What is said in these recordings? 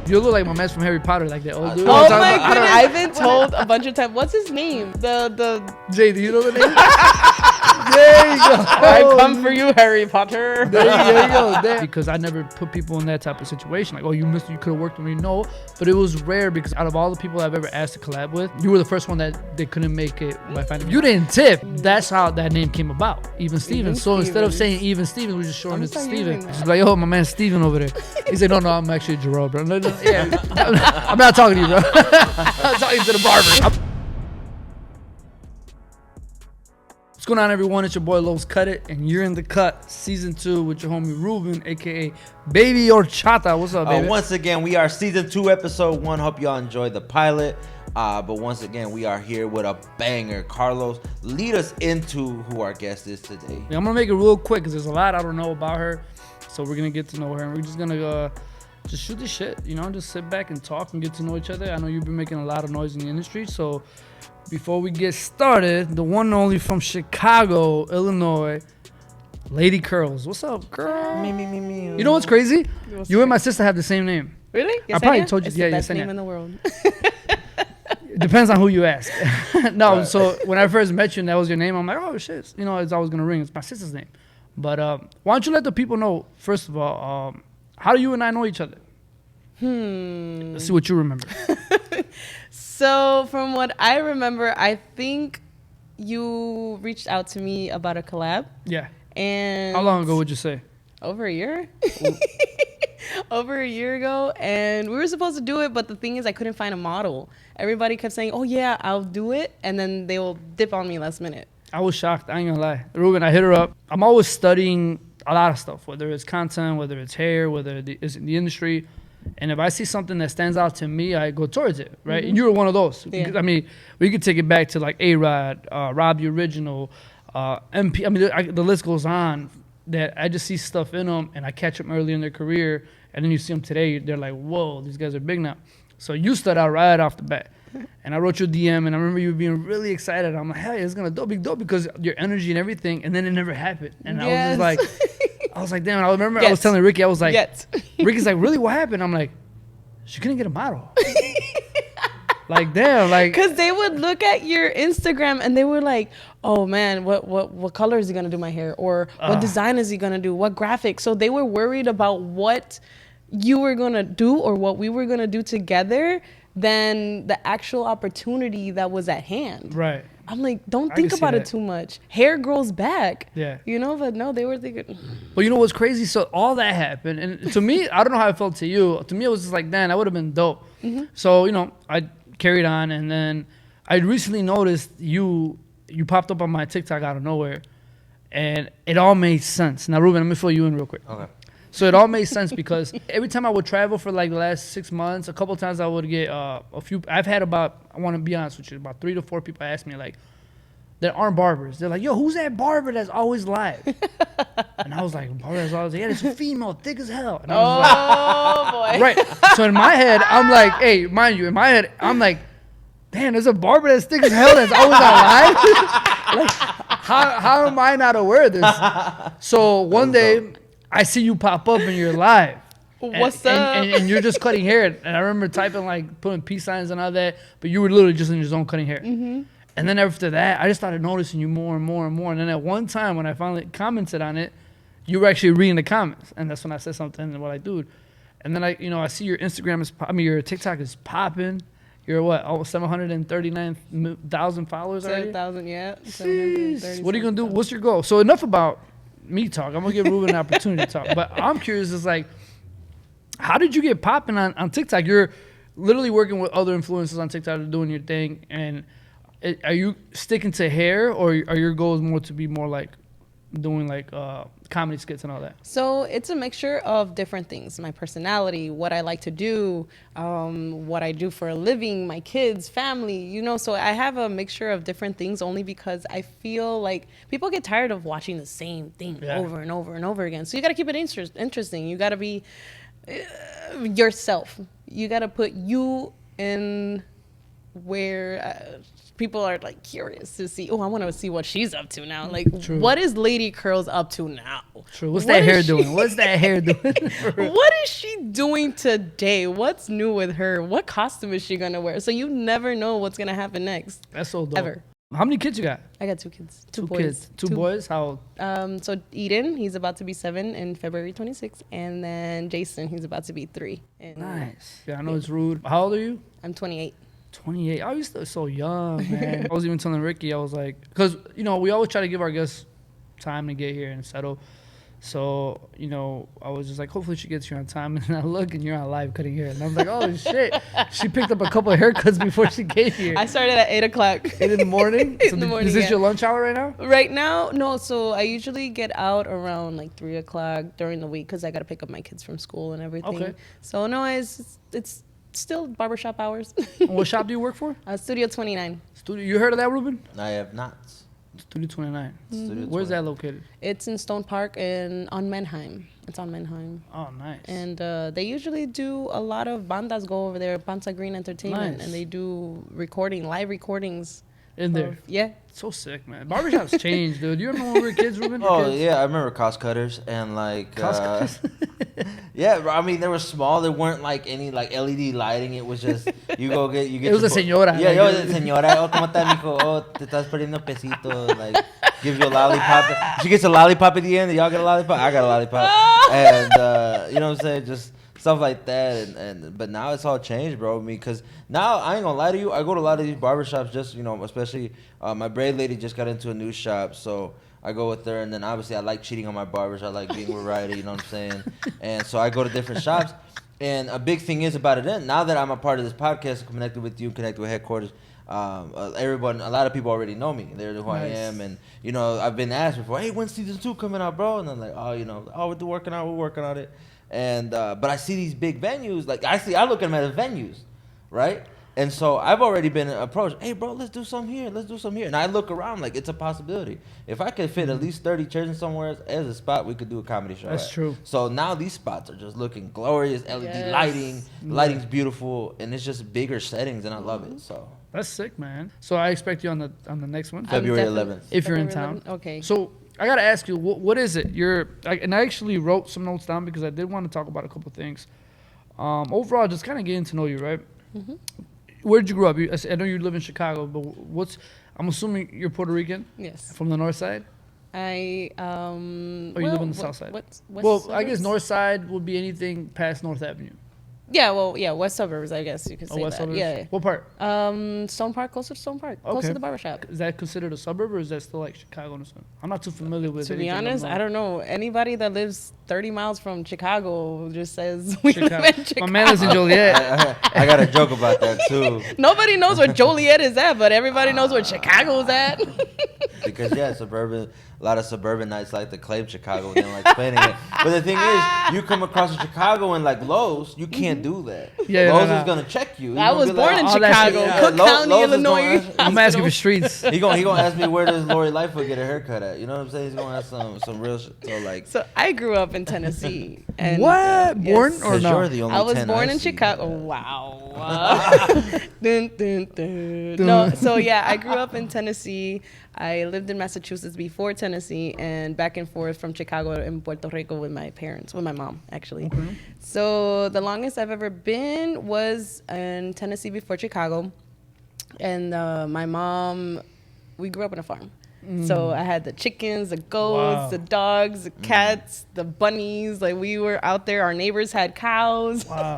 You look like my man from Harry Potter, like that old dude. Oh my goodness! I've been told a bunch of times. What's his name? The Jay, do you know the name? There you go. I come for you, Harry Potter. There you go. There. Because I never put people in that type of situation. Like, oh, you could have worked with me. No, but it was rare because out of all the people I've ever asked to collab with, you were the first one that they couldn't make it by finding. You didn't tip. That's how that name came about. Even Steven. So instead of saying Even Steven, we just shortened it to Steven. She's like, oh, my man Steven over there. He said, no, I'm actually Gerald, bro. No, yeah, I'm not talking to you, bro. I'm talking to the barber. What's going on, everyone? It's your boy Lowe's Cut It, and you're in the cut, season 2 with your homie Ruben, aka Baby Horchata. What's up, baby? Once again, we are season 2, episode 1. Hope y'all enjoyed the pilot. But once again, we are here with a banger. Carlos, lead us into who our guest is today. Yeah, I'm gonna make it real quick because there's a lot I don't know about her, so we're gonna get to know her, and we're just gonna just shoot the shit, you know, just sit back and talk and get to know each other. I know you've been making a lot of noise in the industry, so before we get started, the one and only from Chicago, Illinois, Lady Curls. What's up, girl? Me. You know what's crazy? You and my sister have the same name. Really? I probably told you. It's Yeah, the best yes, name in the world. It depends on who you ask. No, Right. so when I first met you and that was your name, I'm like, oh shit, you know, it's always gonna ring. It's my sister's name. But why don't you let the people know, first of all, how do you and I know each other? Let's see what you remember. So from what I remember, I think you reached out to me about a collab. Yeah. And How long ago would you say? over a year. Over a year ago, and we were supposed to do it, but the thing is I couldn't find a model. Everybody kept saying, oh yeah, I'll do it, and then they will dip on me last minute. I was shocked. I ain't gonna lie. Ruben, I hit her up. I'm always studying a lot of stuff, whether it's content, whether it's hair, whether it's in the industry. And if I see something that stands out to me, I go towards it, right? And you were one of those. Yeah. I mean, we could take it back to like A-Rod, Rob the Original, MP. I mean, the list goes on. That I just see stuff in them, and I catch them early in their career, and then you see them today, they're like, whoa, these guys are big now. So you stood out right off the bat. And I wrote you a DM, and I remember you being really excited. I'm like, hey, it's going to be dope because your energy and everything, and then it never happened. And Yes. I was like, damn, I remember Yes. I was telling Ricky, I was like, Yes. Ricky's like, really, what happened? I'm like, she couldn't get a model. Like, damn, like. Because they would look at your Instagram and they were like, oh man, what color is he gonna do my hair? Or what design is he gonna do? What graphic? So they were worried about what you were gonna do or what we were gonna do together than the actual opportunity that was at hand. Right. I'm like, don't I think can see about it that. too much. Hair grows back. Yeah. You know, but no, they were thinking. But you know what's crazy? So all that happened, and to me, I don't know how it felt to you. To me, it was just like, damn, that would have been dope. So, you know, I carried on, and then I recently noticed you popped up on my TikTok out of nowhere, and it all made sense. Now, Ruben, let me fill you in real quick. Okay. So it all made sense because every time I would travel for like the last 6 months, a couple of times I would get a few. I've had about, I want to be honest with you, about 3 to 4 people ask me like, that aren't barbers. They're like, yo, who's that barber that's always live? And I was like, barber that's always, yeah, it's a female, thick as hell. And I was Oh boy. like, right. So in my head, I'm like, hey, mind you, in my head, I'm like, damn, there's a barber that's thick as hell that's always on live. Like, how am I not aware of this? So one day, I see you pop up and you're live. What's and, up? And you're just cutting hair. And I remember typing, like, putting peace signs and all that, but you were literally just in your zone cutting hair. And then after that, I just started noticing you more and more and more. And then at one time, when I finally commented on it, you were actually reading the comments. And that's when I said something and we're like, dude. And then I see your Instagram your TikTok is popping. You're what? Almost 739,000 followers already? 7,000, yeah. Jeez. What are you going to do? What's your goal? So enough about me talk. I'm going to give Ruben an opportunity to talk. But I'm curious, is like, how did you get popping on TikTok? You're literally working with other influencers on TikTok doing your thing. And are you sticking to hair, or are your goals more to be more like doing like comedy skits and all that? So it's a mixture of different things. My personality, what I like to do, what I do for a living, my kids, family, you know. So I have a mixture of different things only because I feel like people get tired of watching the same thing over and over and over again. So you got to keep it interesting. You got to be yourself. You got to put you in where people are like curious to see. Oh, I want to see what she's up to now. Like, True. what is Lady Curls up to now? True. What's that hair doing? What's that hair doing? What is she doing today? What's new with her? What costume is she gonna wear? So you never know what's gonna happen next. That's so dope. Ever. How many kids you got? I got 2 kids. Two boys. Kids. Two boys? How old? So Eden, he's about to be 7 in February 26th, and then Jason, he's about to be 3. Nice. Yeah, I know it's rude. How old are you? I'm 28. 28. I was still so young, man. I was even telling Ricky, I was like, because, you know, we always try to give our guests time to get here and settle. So, you know, I was just like, hopefully she gets here on time. And then I look and you're on live cutting hair. And I was like, oh, shit. She picked up a couple of haircuts before she came here. I started at 8 o'clock. 8 in the morning? In the morning, Is this yeah. your lunch hour right now? Right now, no. So I usually get out around like 3 o'clock during the week because I got to pick up my kids from school and everything. Okay. So, no, it's still barbershop hours. What shop do you work for? Studio 29. You heard of that, Ruben? I have not. Studio 29. Studio Where's 29. that located? It's in Stone Park and on Manheim. It's on Manheim. Oh, nice. And they usually do a lot of bandas go over there, Panza Green Entertainment, Nice. and they do live recordings. In there. Yeah. So sick, man. Barbershops changed, dude. You remember when we were kids, Ruben? Oh yeah, I remember cost cutters and like Cost cutters? yeah, I mean they were small. There weren't like any like LED lighting. It was just you get. It was a señora. Yeah, Like, yo, señora. Oh, cómo está, mijo? Oh, te estás perdiendo pesito. Like gives you a lollipop. She gets a lollipop at the end. Y'all get a lollipop. I got a lollipop. And you know what I'm saying? Just stuff like that. But now it's all changed, bro. Because now I ain't gonna lie to you. I go to a lot of these barbershops just, you know, especially my braid lady just got into a new shop. So I go with her. And then obviously I like cheating on my barbers. I like being with Ryder, you know what I'm saying? And so I go to different shops. And a big thing is about it. Now that I'm a part of this podcast, connected with you, connected with headquarters, everyone, a lot of people already know me. They know who I am. And, you know, I've been asked before, hey, when's season 2 coming out, bro? And I'm like, oh, you know, we're working on it. And but I see these big venues, like I look at them as venues, right? And so I've already been approached. Hey, bro, let's do some here. And I look around like it's a possibility. If I could fit at least 30 chairs in somewhere as a spot, we could do a comedy show. That's true. So now these spots are just looking glorious. LED lighting, lighting's beautiful, and it's just bigger settings, and I love it. So that's sick, man. So I expect you on the next one, February 11th. if you're in February town. 11th? Okay. So I gotta ask you, what is it? And I actually wrote some notes down because I did want to talk about a couple things. Overall, just kind of getting to know you, right? Mm-hmm. Where did you grow up? I know you live in Chicago, but I'm assuming you're Puerto Rican? Yes. From the north side? I Or you live on the south side? West I guess suburbs? north side would be anything past North Avenue. Yeah, west suburbs, I guess you could say West that. suburbs? Yeah. What part? Stone Park, closer to Stone Park, close Okay. to the barbershop. Is that considered a suburb or is that still like Chicago? I'm not too familiar with To be anything honest, up I north. don't know. Anybody that lives 30 miles from Chicago just says we Chicago. live in Chicago. My man is in Joliet. I got a joke about that too. Nobody knows where Joliet is at, but everybody knows where Chicago's at. Because a lot of suburban nights like to claim Chicago and they don't like explaining it. But the thing is, you come across in Chicago and like Lowe's, you can't do that. Yeah, Lowe's no. is gonna check you. He I gonna was be born like, in all that shit, Chicago, yeah. Cook Lowe's County, is Illinois. gonna I'm asking for streets. He gonna ask me where does Lori Lightfoot get her haircut at? You know what I'm saying? He's gonna ask some real shit. So like, So I grew up in Tennessee. And, What? Born yes. or 'cause no? you're the only I was 10 born in see. Chicago. Wow. Dun, dun, dun. No, so yeah, I grew up in Tennessee. I lived in Massachusetts before Tennessee and back and forth from Chicago and Puerto Rico with my parents, with my mom, actually. Okay. So the longest I've ever been was in Tennessee before Chicago. And my mom, we grew up on a farm. So I had the chickens, the goats, Wow. the dogs, the cats, the bunnies. Like we were out there. Our neighbors had cows. Wow.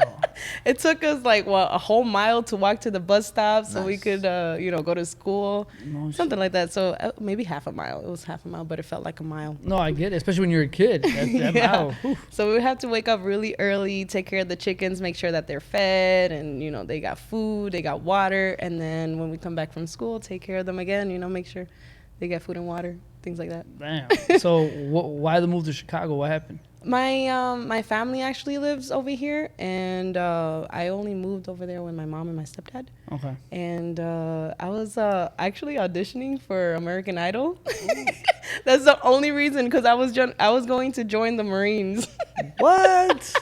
It took us like a whole mile to walk to the bus stop so we Nice. could, go to school, No something like that. So maybe half a mile. It was half a mile, but it felt like a mile. No, I get it, especially when you're a kid. That Yeah. mile, whew. So we would have to wake up really early, take care of the chickens, make sure that they're fed and, they got food, they got water. And then when we come back from school, take care of them again, make sure they get food and water, things like that. Damn. So why the move to Chicago? What happened? My family actually lives over here, and I only moved over there with my mom and my stepdad. Okay. And I was actually auditioning for American Idol. That's the only reason, because I was going to join the Marines. What?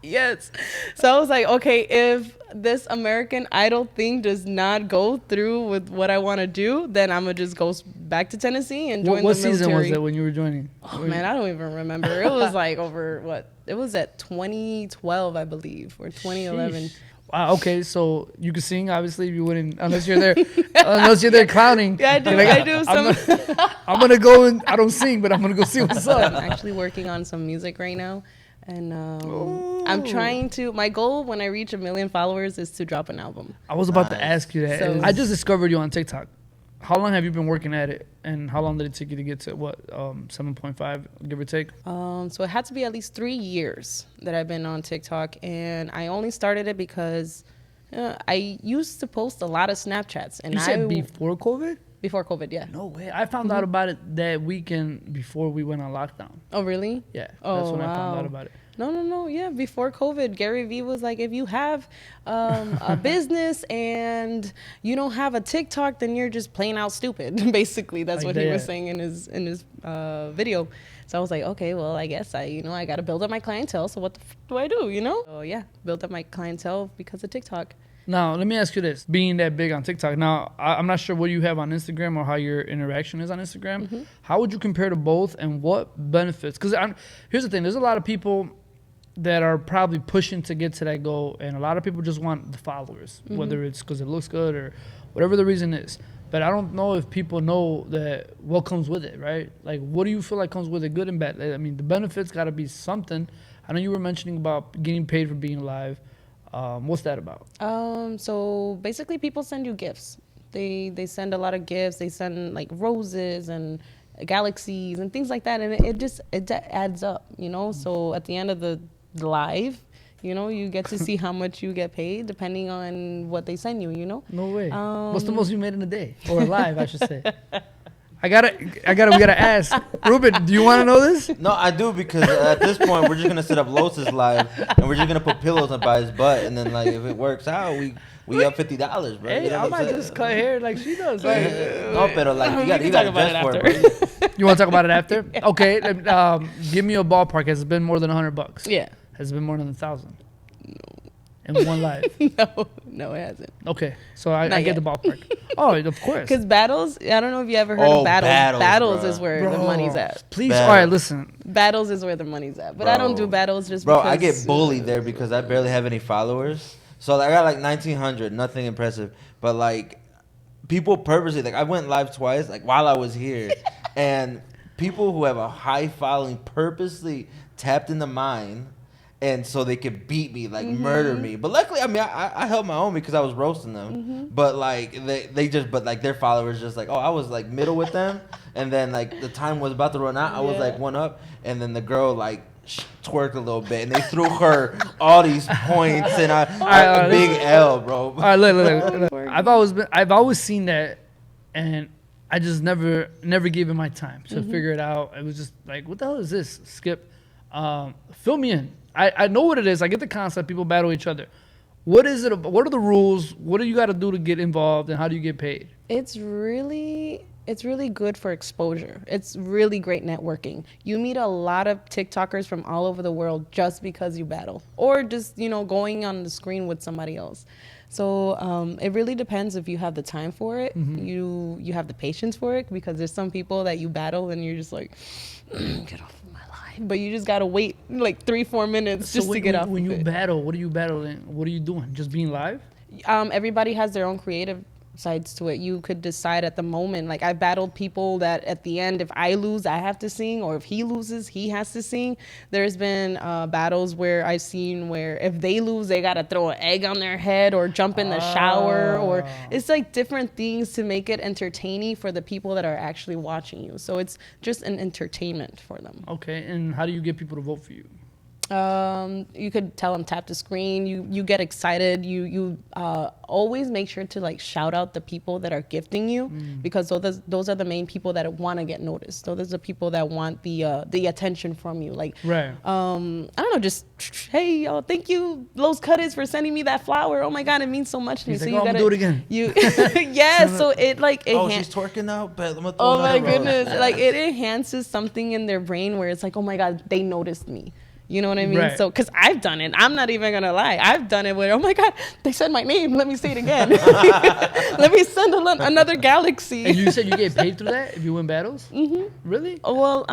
Yes. So I was like, okay, if this American Idol thing does not go through with what I want to do, then I'm going to just go back to Tennessee and join the military. What season was that when you were joining? Oh, man, I don't even remember. It was like over what? It was at 2012, I believe, or 2011. Sheesh. Wow, okay, so you can sing, obviously, if you wouldn't, unless you're there clowning. Yeah, I do. Like, I do I'm going to go and, I don't sing, but I'm going to go see what's up. I'm actually working on some music right now. And I'm trying to, my goal when I reach 1 million followers is to drop an album. I was about to ask you that. So- I just discovered you on TikTok. How long have you been working at it? And how long did it take you to get to 7.5, give or take? So it had to be at least 3 years that I've been on TikTok. And I only started it because I used to post a lot of Snapchats. And You said before COVID? Before COVID, yeah. No way. I found out about it that weekend before we went on lockdown. Oh, really? Yeah. Oh, that's when I found wow. out about it. No. Yeah, before COVID, Gary Vee was like, if you have a business and you don't have a TikTok, then you're just plain out stupid. Basically, that's Like what he that. was saying in his video. So I was like, okay, well, I guess I got to build up my clientele. So what the do I do? So yeah, build up my clientele because of TikTok. Now, let me ask you this. Being that big on TikTok, now, I'm not sure what you have on Instagram or how your interaction is on Instagram. Mm-hmm. How would you compare to both and what benefits? Because here's the thing. There's a lot of people that are probably pushing to get to that goal, and a lot of people just want the followers, whether it's because it looks good or whatever the reason is. But I don't know if people know that what comes with it, right? Like, what do you feel like comes with it, good and bad? I mean, the benefits got to be something. I know you were mentioning about getting paid for being live. What's that about? So basically, people send you gifts. They send a lot of gifts. They send like roses and galaxies and things like that, and it adds up, So at the end of the live, you get to see how much you get paid depending on what they send you. No way. What's the most you made in a day or live? I should say. We gotta ask. Ruben, do you want to know this? No, I do, because at this point we're just gonna set up Los's live and we're just gonna put pillows up by his butt, and then like if it works out, we up $50, bro. Hey, You know I what I'm might saying? just cut hair like she does. No, pero like you got talk to about invest it for it, bro. You want to talk about it after? Okay. Give me a ballpark. Has it been more than $100? Yeah. Has it been more than 1,000? In one live? No, it hasn't. Okay, so I Not get yet. the ballpark. Oh, of course. Because battles, I don't know if you ever heard Oh, of battles. battles, Battles is where the Bro, money's at. Please, Battles. all right, listen. Battles is where the money's at. But Bro. I don't do battles just Bro, because. I get bullied there because I barely have any followers. So I got like 1,900, nothing impressive. But like people purposely, like I went live twice, like while I was here, and people who have a high following purposely tapped into mine, and so they could beat me, like murder me. But luckily, I mean, I held my own because I was roasting them. But like but like their followers just like, oh, I was like middle with them, and then like the time was about to run out. I was like one up, and then the girl like twerked a little bit, and they threw her all these points, and a big L, bro. All right, look. I've always seen that, and I just never gave it my time to figure it out. It was just like, what the hell is this? Skip. Fill me in. I know what it is. I get the concept. People battle each other. What is it? What are the rules? What do you got to do to get involved, and how do you get paid? It's really good for exposure. It's really great networking. You meet a lot of TikTokers from all over the world just because you battle, or just going on the screen with somebody else. So it really depends if you have the time for it. You have the patience for it, because there's some people that you battle and you're just like, get off of my live. But you just gotta wait like 3-4 minutes just to get off. When of you it. battle, what are you battling? What are you doing? Just being live? Everybody has their own creative sides to it. You could decide at the moment. Like, I battled people that at the end, if I lose, I have to sing, or if he loses, he has to sing. There's been battles where I've seen where if they lose, they gotta throw an egg on their head or jump in the shower, or it's like different things to make it entertaining for the people that are actually watching you. So it's just an entertainment for them. Okay, and how do you get people to vote for you? You could tell them tap the screen. You get excited. You always make sure to like shout out the people that are gifting you, because those are the main people that want to get noticed. Those are the people that want the attention from you. Like, right. I don't know, just hey, thank you, Los Cutters, for sending me that flower. Oh my God, it means so much to me. He's So like, you I'm gotta gonna do it again. Yeah. So it like She's twerking now, but I'm gonna throw oh my another rose. goodness, like it enhances something in their brain where it's like, oh my God, they noticed me. You know what I mean? Right. So, because I've done it. I'm not even going to lie. I've done it where, oh my God, they said my name. Let me say it again. Let me send another galaxy. And you said you get paid through that if you win battles? Mm-hmm. Really? Well,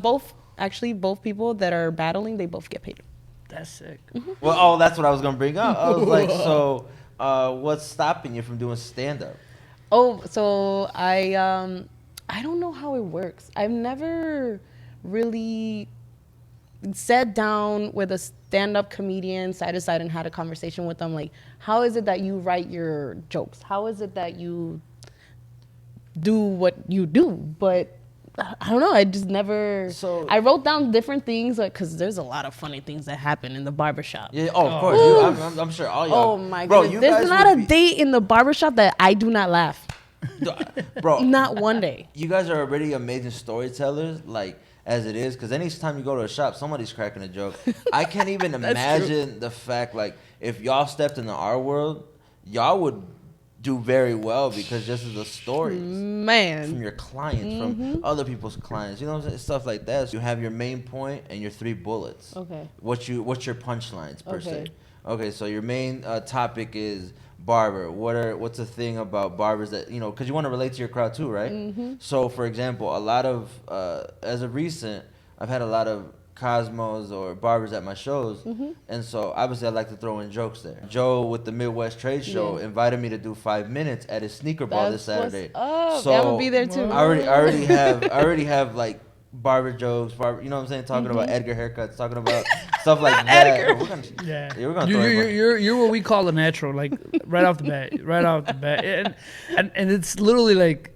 both people that are battling, they both get paid. That's sick. Mm-hmm. Well, that's what I was going to bring up. I was like, so what's stopping you from doing stand-up? Oh, so I don't know how it works. I've never really sat down with a stand-up comedian side to side and had a conversation with them. Like, how is it that you write your jokes? How is it that you do what you do? But I don't know. I just never. So I wrote down different things, like, because there's a lot of funny things that happen in the barbershop. Yeah. Oh, of course. I'm sure all y'all. Oh my goodness. There's not a day in the barbershop that I do not laugh. Bro, not one day. You guys are already amazing storytellers, like as it is, because anytime you go to a shop, somebody's cracking a joke. I can't even imagine the fact, like, if y'all stepped into our world, y'all would do very well because just as the stories, man, from your clients, from other people's clients, you know what I'm saying? Stuff like that. So you have your main point and your 3 bullets. Okay. What's your punchlines per se? Okay, so your main topic is barber. What's the thing about barbers that, you know, because you want to relate to your crowd too, right? So for example, a lot of as of recent, I've had a lot of Cosmos or barbers at my shows, and so obviously I like to throw in jokes there. Joe with the Midwest Trade Show invited me to do 5 minutes at his sneaker ball this Saturday. So I'm gonna be there too. I already have like barber jokes, you know what I'm saying, talking about Edgar haircuts, talking about stuff like that. Edgar. We're gonna you're what we call a natural, like right off the bat, and it's literally like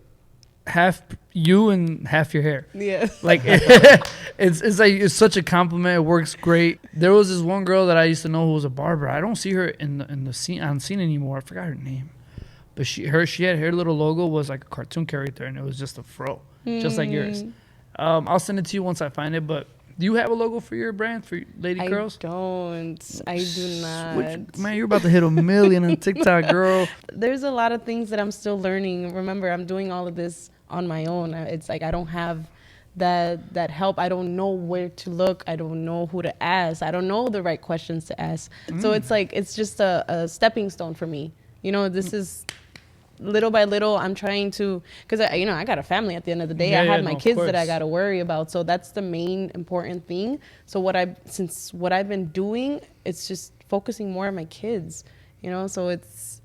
half you and half your hair. Yeah. Like it's like it's such a compliment. It works great. There was this one girl that I used to know who was a barber. I don't see her in the scene anymore. I forgot her name, but she had her little logo was like a cartoon character, and it was just a fro, just like yours. I'll send it to you once I find it. But do you have a logo for your brand, for lady curls? I do not. Man, you're about to hit 1 million on TikTok, girl. There's a lot of things that I'm still learning. Remember, I'm doing all of this on my own. It's like I don't have that help. I don't know where to look. I don't know who to ask. I don't know the right questions to ask. So it's like it's just a stepping stone for me. You know, this is little by little. I'm trying to, because I got a family at the end of the day. I have my kids that I got to worry about. So that's the main important thing. So what I've been doing, it's just focusing more on my kids. You know, so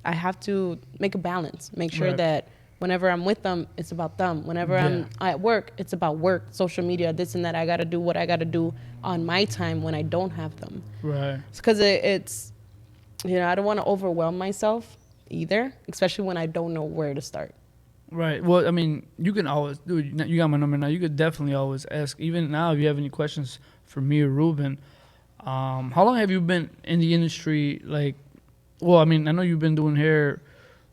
I have to make a balance. Make sure that whenever I'm with them, it's about them. Whenever I'm at work, it's about work, social media, this and that. I got to do what I got to do on my time when I don't have them. Right. Because it's, I don't want to overwhelm myself either, especially when I don't know where to start. Right. Well, I mean, you can always, dude, you got my number now. You could definitely always ask. Even now, if you have any questions for me or Ruben, how long have you been in the industry? Like, well, I mean, I know you've been doing hair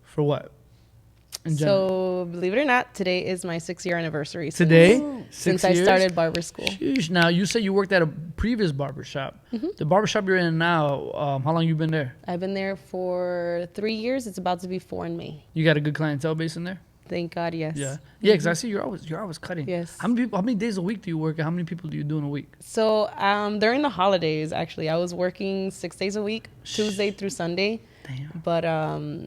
for what? So, believe it or not, today is my 6-year anniversary. Since I started barber school. Sheesh. Now, you said you worked at a previous barbershop. The barbershop you're in now, how long you been there? I've been there for 3 years. It's about to be 4 in May. You got a good clientele base in there? Thank God, yes. Yeah, because I see you're always cutting. Yes. How many days a week do you work? And how many people do you do in a week? So during the holidays, actually, I was working 6 days a week, Tuesday through Sunday. Damn. But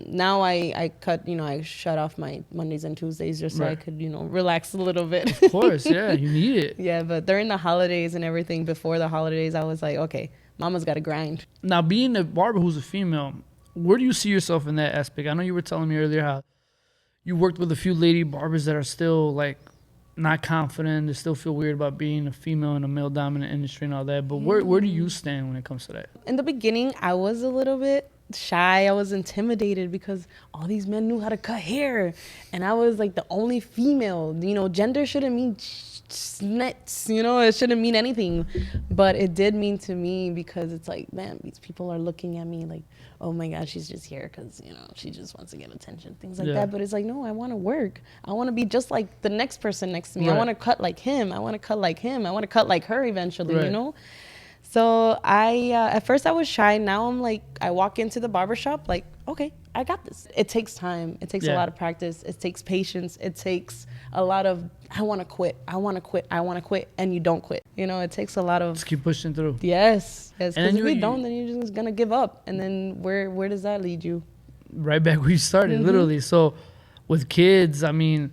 now I cut, I shut off my Mondays and Tuesdays just so I could, relax a little bit. Of course, yeah, you need it. Yeah, but during the holidays and everything, before the holidays, I was like, okay, mama's got to grind. Now, being a barber who's a female, where do you see yourself in that aspect? I know you were telling me earlier how you worked with a few lady barbers that are still, like, not confident. They still feel weird about being a female in a male-dominant industry and all that. But where do you stand when it comes to that? In the beginning, I was a little bit shy. I was intimidated because all these men knew how to cut hair. And I was, like, the only female. Gender shouldn't mean snits, it shouldn't mean anything. But it did mean to me because it's like, man, these people are looking at me like, oh my God, she's just here because, she just wants to get attention, things like that. But it's like, no, I want to work. I want to be just like the next person next to me. I want to cut like him. I want to cut like him. I want to cut like her eventually, So at first I was shy. Now I'm like, I walk into the barbershop like, okay, I got this. It takes time. It takes a lot of practice. It takes patience. It takes a lot of, I want to quit. I want to quit. I want to quit. And you don't quit. You know, it takes a lot of. Just keep pushing through. Yes. Because if you don't, then you're just going to give up. And then where does that lead you? Right back where you started, literally. So with kids, I mean,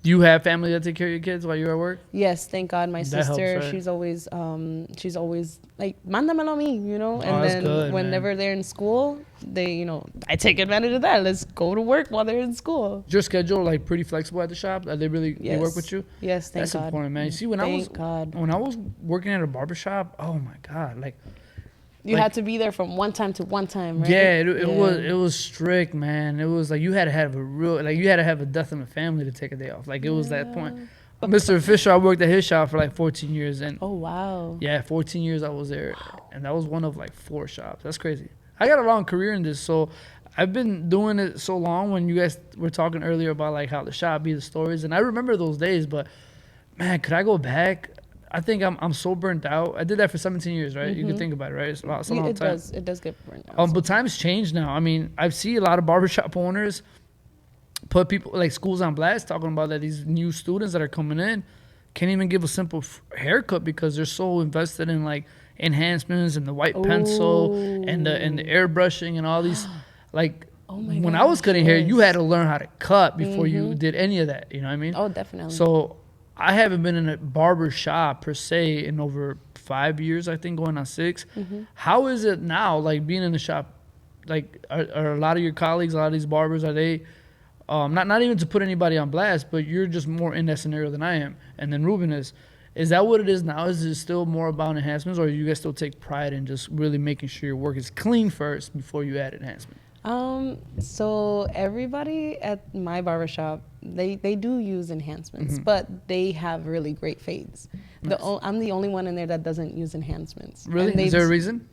do you have family that take care of your kids while you're at work? Yes, thank God. My sister, helps, right? she's always like, mándamelo a mí, you know? And that's then good, whenever they're in school, they, you know, I take advantage of that. Let's go to work while they're in school. Is your schedule like pretty flexible at the shop? Are they really they work with you? Yes, thank That's God. important, man. You see, when I was working at a barber shop, oh my God, like you had to be there from one time to one time, right? Yeah, it was strict, man. It was like you had to have a death in the family to take a day off. Like it was that point. Mr. Fisher, I worked at his shop for like 14 years, and oh wow, yeah, 14 years I was there, and that was one of like 4 shops. That's crazy. I got a long career in this, so I've been doing it so long. When you guys were talking earlier about like how the shop be, the stories, and I remember those days, but man, could I go back? I think I'm so burnt out. I did that for 17 years, right? You can think about it, right? It's a long time. It does get burnt out. But times change now. I mean, I see a lot of barbershop owners put people like schools on blast, talking about that these new students that are coming in can't even give a simple haircut because they're so invested in like enhancements and the white pencil and the airbrushing and all these like. When I was cutting hair, you had to learn how to cut before you did any of that. You know what I mean? Oh, definitely. So I haven't been in a barber shop per se in over 5 years, I think, going on 6. How is it now, like being in the shop? Like, are a lot of your colleagues, a lot of these barbers, are they, not even to put anybody on blast, but you're just more in that scenario than I am, and then Ruben is. Is that what it is now? Is it still more about enhancements, or do you guys still take pride in just really making sure your work is clean first before you add enhancement? So everybody at my barbershop, they do use enhancements, but they have really great fades. Nice. I'm the only one in there that doesn't use enhancements. Really? Is there a reason?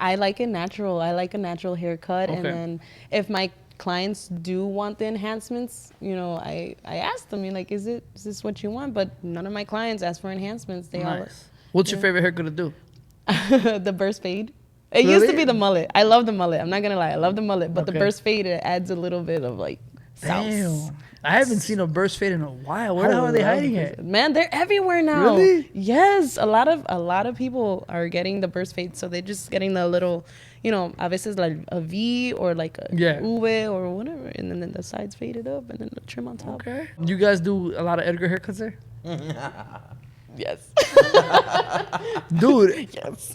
I like it natural. I like a natural haircut. And then if my clients do want the enhancements, you know, I ask them, like, is this what you want? But none of my clients ask for enhancements. They all. What's your favorite haircut to do? The burst fade. It used to be the mullet. I love the mullet. I'm not gonna lie. I love the mullet, but the burst fade, it adds a little bit of like sauce. Damn. I haven't seen a burst fade in a while. Where the hell are they hiding it? Man, they're everywhere now. Really? Yes. A lot of people are getting the burst fade, so they're just getting the little, you know, a veces like a V or like a V or whatever, and then the sides faded up and then the trim on top. Okay. You guys do a lot of Edgar haircuts there? Yes. Dude. Yes.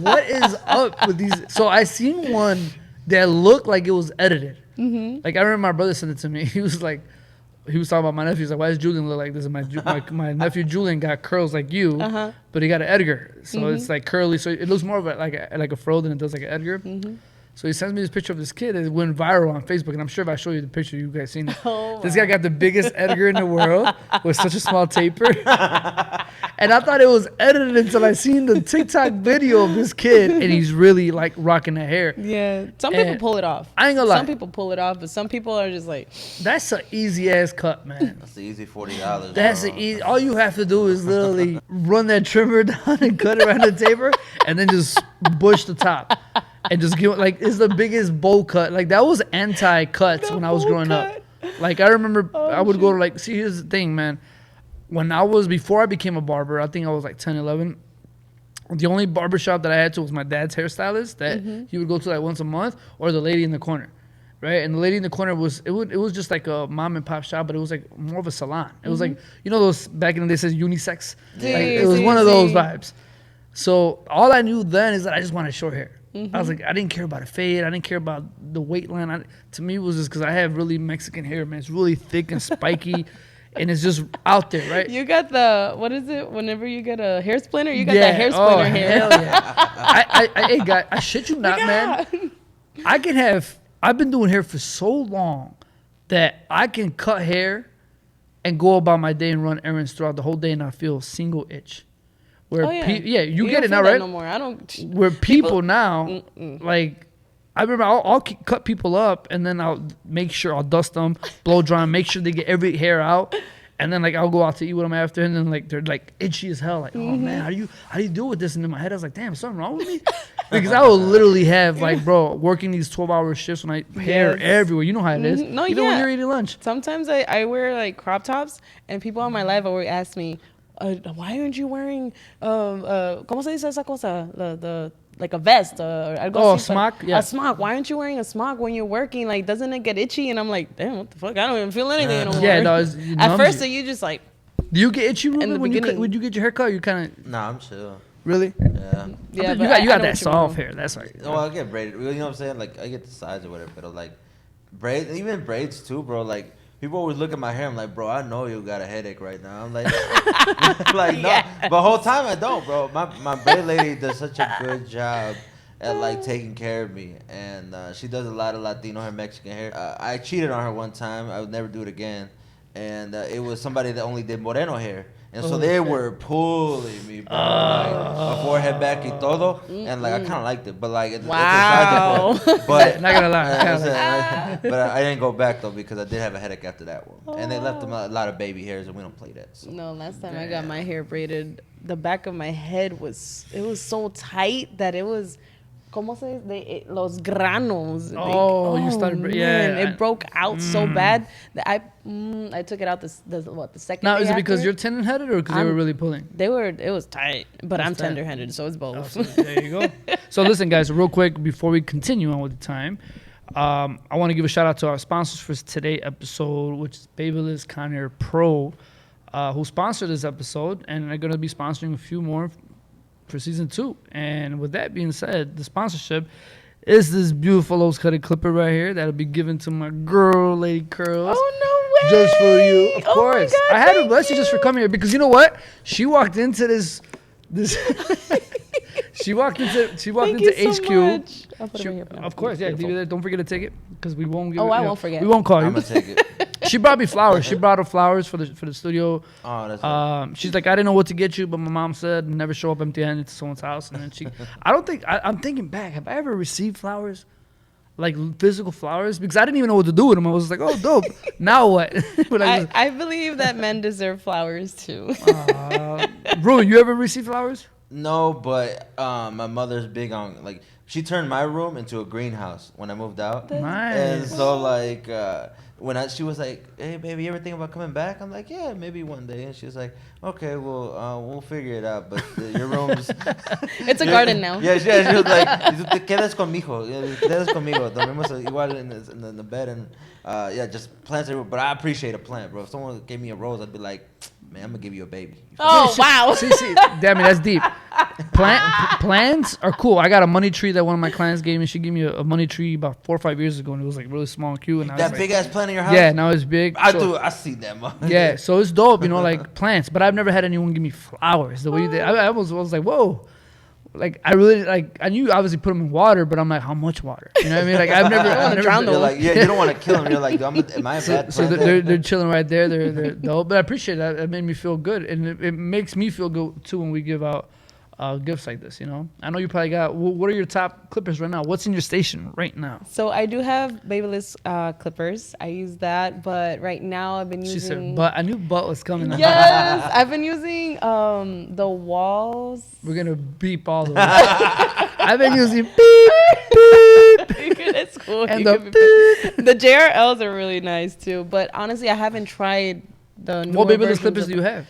What is up with these? So I seen one that looked like it was edited. Like I remember my brother sent it to me. He was talking about my nephew. He's like, why does Julian look like this? And my nephew Julian got curls like you, but he got an Edgar. So it's like curly. So it looks more of like a fro than it does like an Edgar. So he sends me this picture of this kid that went viral on Facebook, and I'm sure if I show you the picture, you guys seen it. This guy got the biggest Edgar in the world with such a small taper. And I thought it was edited until I seen the TikTok video of this kid, and he's really like rocking the hair. Yeah, some people pull it off. I ain't gonna lie. Some people pull it off, but some people are just like. That's an easy ass cut, man. That's the easy $40. That's the easy. All you have to do is literally run that trimmer down and cut around the taper, and then just bush the top. And just give like it's the biggest bowl cut. Like that was anti-cuts when I was growing up. Like I remember I would go to like see here's the thing, man. Before I became a barber, I think I was like 10, 11. The only barbershop that I had to was my dad's hairstylist that he would go to like once a month, or the lady in the corner. Right? And the lady in the corner was just like a mom and pop shop, but it was like more of a salon. It was like, you know those back in the day says unisex? Like, it was one of those vibes. So all I knew then is that I just wanted short hair. I was like, I didn't care about a fade. I didn't care about the weight line. To me, it was just because I have really Mexican hair, man. It's really thick and spiky, and it's just out there, right? You got the, what is it? Whenever you get a hair splinter, you got that hair splinter hair. Hell yeah. Hey, guy, I shit you not, man. I've been doing hair for so long that I can cut hair and go about my day and run errands throughout the whole day and not feel a single itch. Where you get it now, right? No more. I don't. Where people now, like, I remember I'll cut people up and then I'll make sure I'll dust them, blow dry them, make sure they get every hair out, and then like I'll go out to eat with them after, and then like they're like itchy as hell, like oh man, how do you deal with this? And in my head I was like, damn, is something wrong with me? Because I will literally have, like, bro, working these 12-hour shifts when hair everywhere. You know how it is. No, Even when you're eating lunch. Sometimes I wear like crop tops, and people on my live always ask me, why aren't you wearing ¿cómo se dice esa cosa? The like a vest or algo así, smock? Yeah. A smock. Why aren't you wearing a smock when you're working? Like, doesn't it get itchy? And I'm like, damn, what the fuck? I don't even feel anything anymore. Yeah, no, at first, so you just like. Do you get itchy, Ruben, In the when beginning. you get your hair cut? You kind of... Nah, I'm chill. Really? Yeah. Yeah, you got that soft hair. That's right. No, I get braided. You know what I'm saying? Like, I get the sides or whatever. But, like, even braids, too, bro. Like, people always look at my hair. I'm like, bro, I know you got a headache right now. I'm like, like no. But the whole time I don't, bro. My braid lady does such a good job at, like, taking care of me. And she does a lot of Latino hair, Mexican hair. I cheated on her one time. I would never do it again. And it was somebody that only did moreno hair. And so they were pulling me, bro. Like, my forehead back y todo. And, like, I kind of liked it. But, like, it's a side effect. But, not going to lie. But I didn't go back, though, because I did have a headache after that one. And they left them a lot of baby hairs, and we don't play that. So. No, last time I got my hair braided, the back of my head was so tight that it was... ¿Cómo se dice? Los granos. You started... It broke out so bad that I took it out the second Now, day is it because after. you're tender-headed or because they were really pulling? It was tight, but I'm tender-headed, so it's both. So there you go. So listen, guys, real quick, before we continue on with the time, I want to give a shout-out to our sponsors for today's episode, which is Babyliss Conair Pro, who sponsored this episode, and they're going to be sponsoring a few more for season 2. And with that being said, the sponsorship is this beautiful Lowe's-cutted clipper right here that'll be given to my girl, Lady Curls. Oh, no way! Just for you, of course. My God, I had to bless you just for coming here because you know what? She walked into this. She walked into HQ. Much. I'll put it right here for now. Of course, yeah. Don't forget to take it because we won't give. I won't forget. We won't call you. I'm gonna take it. She brought me flowers. She brought her flowers for the studio. Oh, that's she's like, I didn't know what to get you, but my mom said never show up empty-handed to someone's house. And then I'm thinking back. Have I ever received flowers, like physical flowers? Because I didn't even know what to do with them. I was like, oh, dope. Now what? I believe that men deserve flowers too. Ruben, you ever received flowers? No, but my mother's big on, like, she turned my room into a greenhouse when I moved out. Nice. And so, like, she was like, hey, baby, you ever think about coming back? I'm like, yeah, maybe one day. And she was like, okay, well, we'll figure it out. But your room's... It's a garden now. Yeah, she was like, te quedas conmigo. Te quedas conmigo. Dormimos igual in the bed. And, yeah, just plants everywhere. But I appreciate a plant, bro. If someone gave me a rose, I'd be like, man, I'm going to give you a baby. Oh, wow. See, damn it, that's deep. Plants are cool. I got a money tree that one of my clients gave me. She gave me a money tree about 4 or 5 years ago, and it was like really small and cute. And That big ass plant in your house? Yeah, now it's big. I see that, man. Yeah, so it's dope, like plants. But I've never had anyone give me flowers the way you did. I was like, whoa. Like I really I knew obviously put them in water, but I'm like, how much water? You know what I mean? Like I've never drown them. Like, yeah, you don't want to kill them. You're like, am I a bad so plant? they're chilling right there. They're dope. But I appreciate that. It made me feel good, and it makes me feel good too when we give out gifts like this. You know, I know you probably got. What are your top clippers right now? What's in your station right now? So I do have Babyliss clippers. I use that, but right now I've been using. She said, "But I knew butt was coming." Yes, I've been using the walls. We're gonna beep all the way. I've been using beep. That's cool. And the JRLs are really nice too, but honestly, I haven't tried the newer What Babyliss versions clippers of do you have?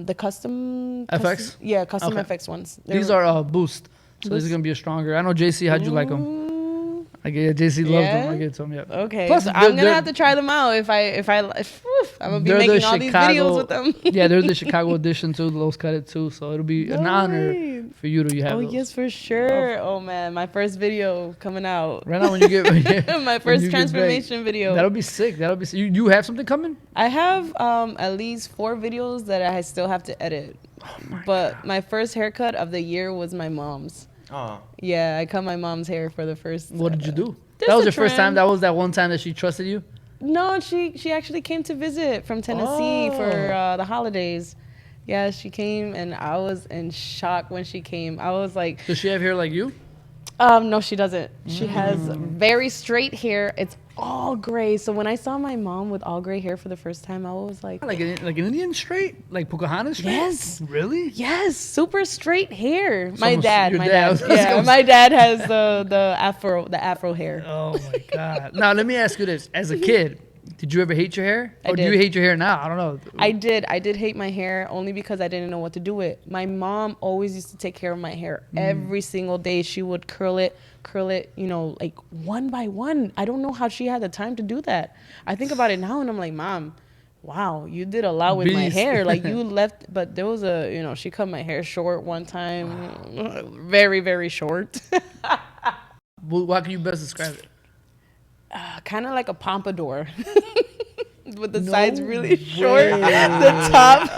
The custom FX? Custom Okay. FX ones. These are boost. So this is gonna be a stronger. I know JC. How'd you like them? Like JC loves them. I get some. Yeah. Okay. Plus, so I'm gonna have to try them out if I'm gonna be making all these videos with them. Yeah, they're the Chicago edition too. Lowe's cut it too, so it'll be an honor for you to have. Oh those. yes, for sure. Oh man, my first video coming out. Right now, when you get my first transformation video. That'll be sick. You have something coming? I have at least 4 videos that I still have to edit. But my first haircut of the year was my mom's. Oh. Yeah, I cut my mom's hair for the first. What did you do? Just That was a your first time. trim. That was that one time that she trusted you. No, she actually came to visit from Tennessee for the holidays. Yeah, she came and I was in shock when she came. I was like, Does she have hair like you? No, she doesn't. She has very straight hair. It's all gray. So when I saw my mom with all gray hair for the first time, I was like, Like an Indian straight, like Pocahontas straight. Yes. Really? yes, super straight hair. So My almost dad, your my dad. dad. Yeah, my dad has the afro hair. Oh my god. Now let me ask you this: as a kid, did you ever hate your hair, I or do you did. hate your hair now? I don't know. I did hate my hair only because I didn't know what to do with. My mom always used to take care of my hair every single day. She would curl it, you know, like one by one. I don't know how she had the time to do that. I think about it now and I'm like, Mom, wow, you did a lot with my Beast. hair. Like you left, but there was she cut my hair short one time, very, very short. Well, how can you best describe it? Kind of like a pompadour. With the No sides really short, way. the top.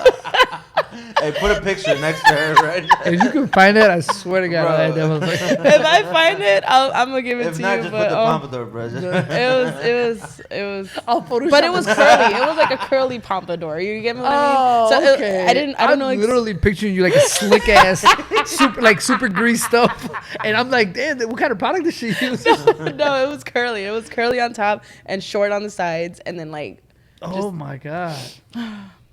Hey, put a picture next to her right now. If you can find it, I swear to God, Bro. I that was If I find it, I'm gonna give it If to not, you. just But put the pompadour, bro. it was. I'll Photoshop But it was curly. It was like a curly pompadour. You get me what I mean? So okay. I don't I'm know. literally picturing you like a slick ass, super greased up, and I'm like, damn, what kind of product does she use? No, it was curly. It was curly on top and short on the sides, and then like. Oh my god.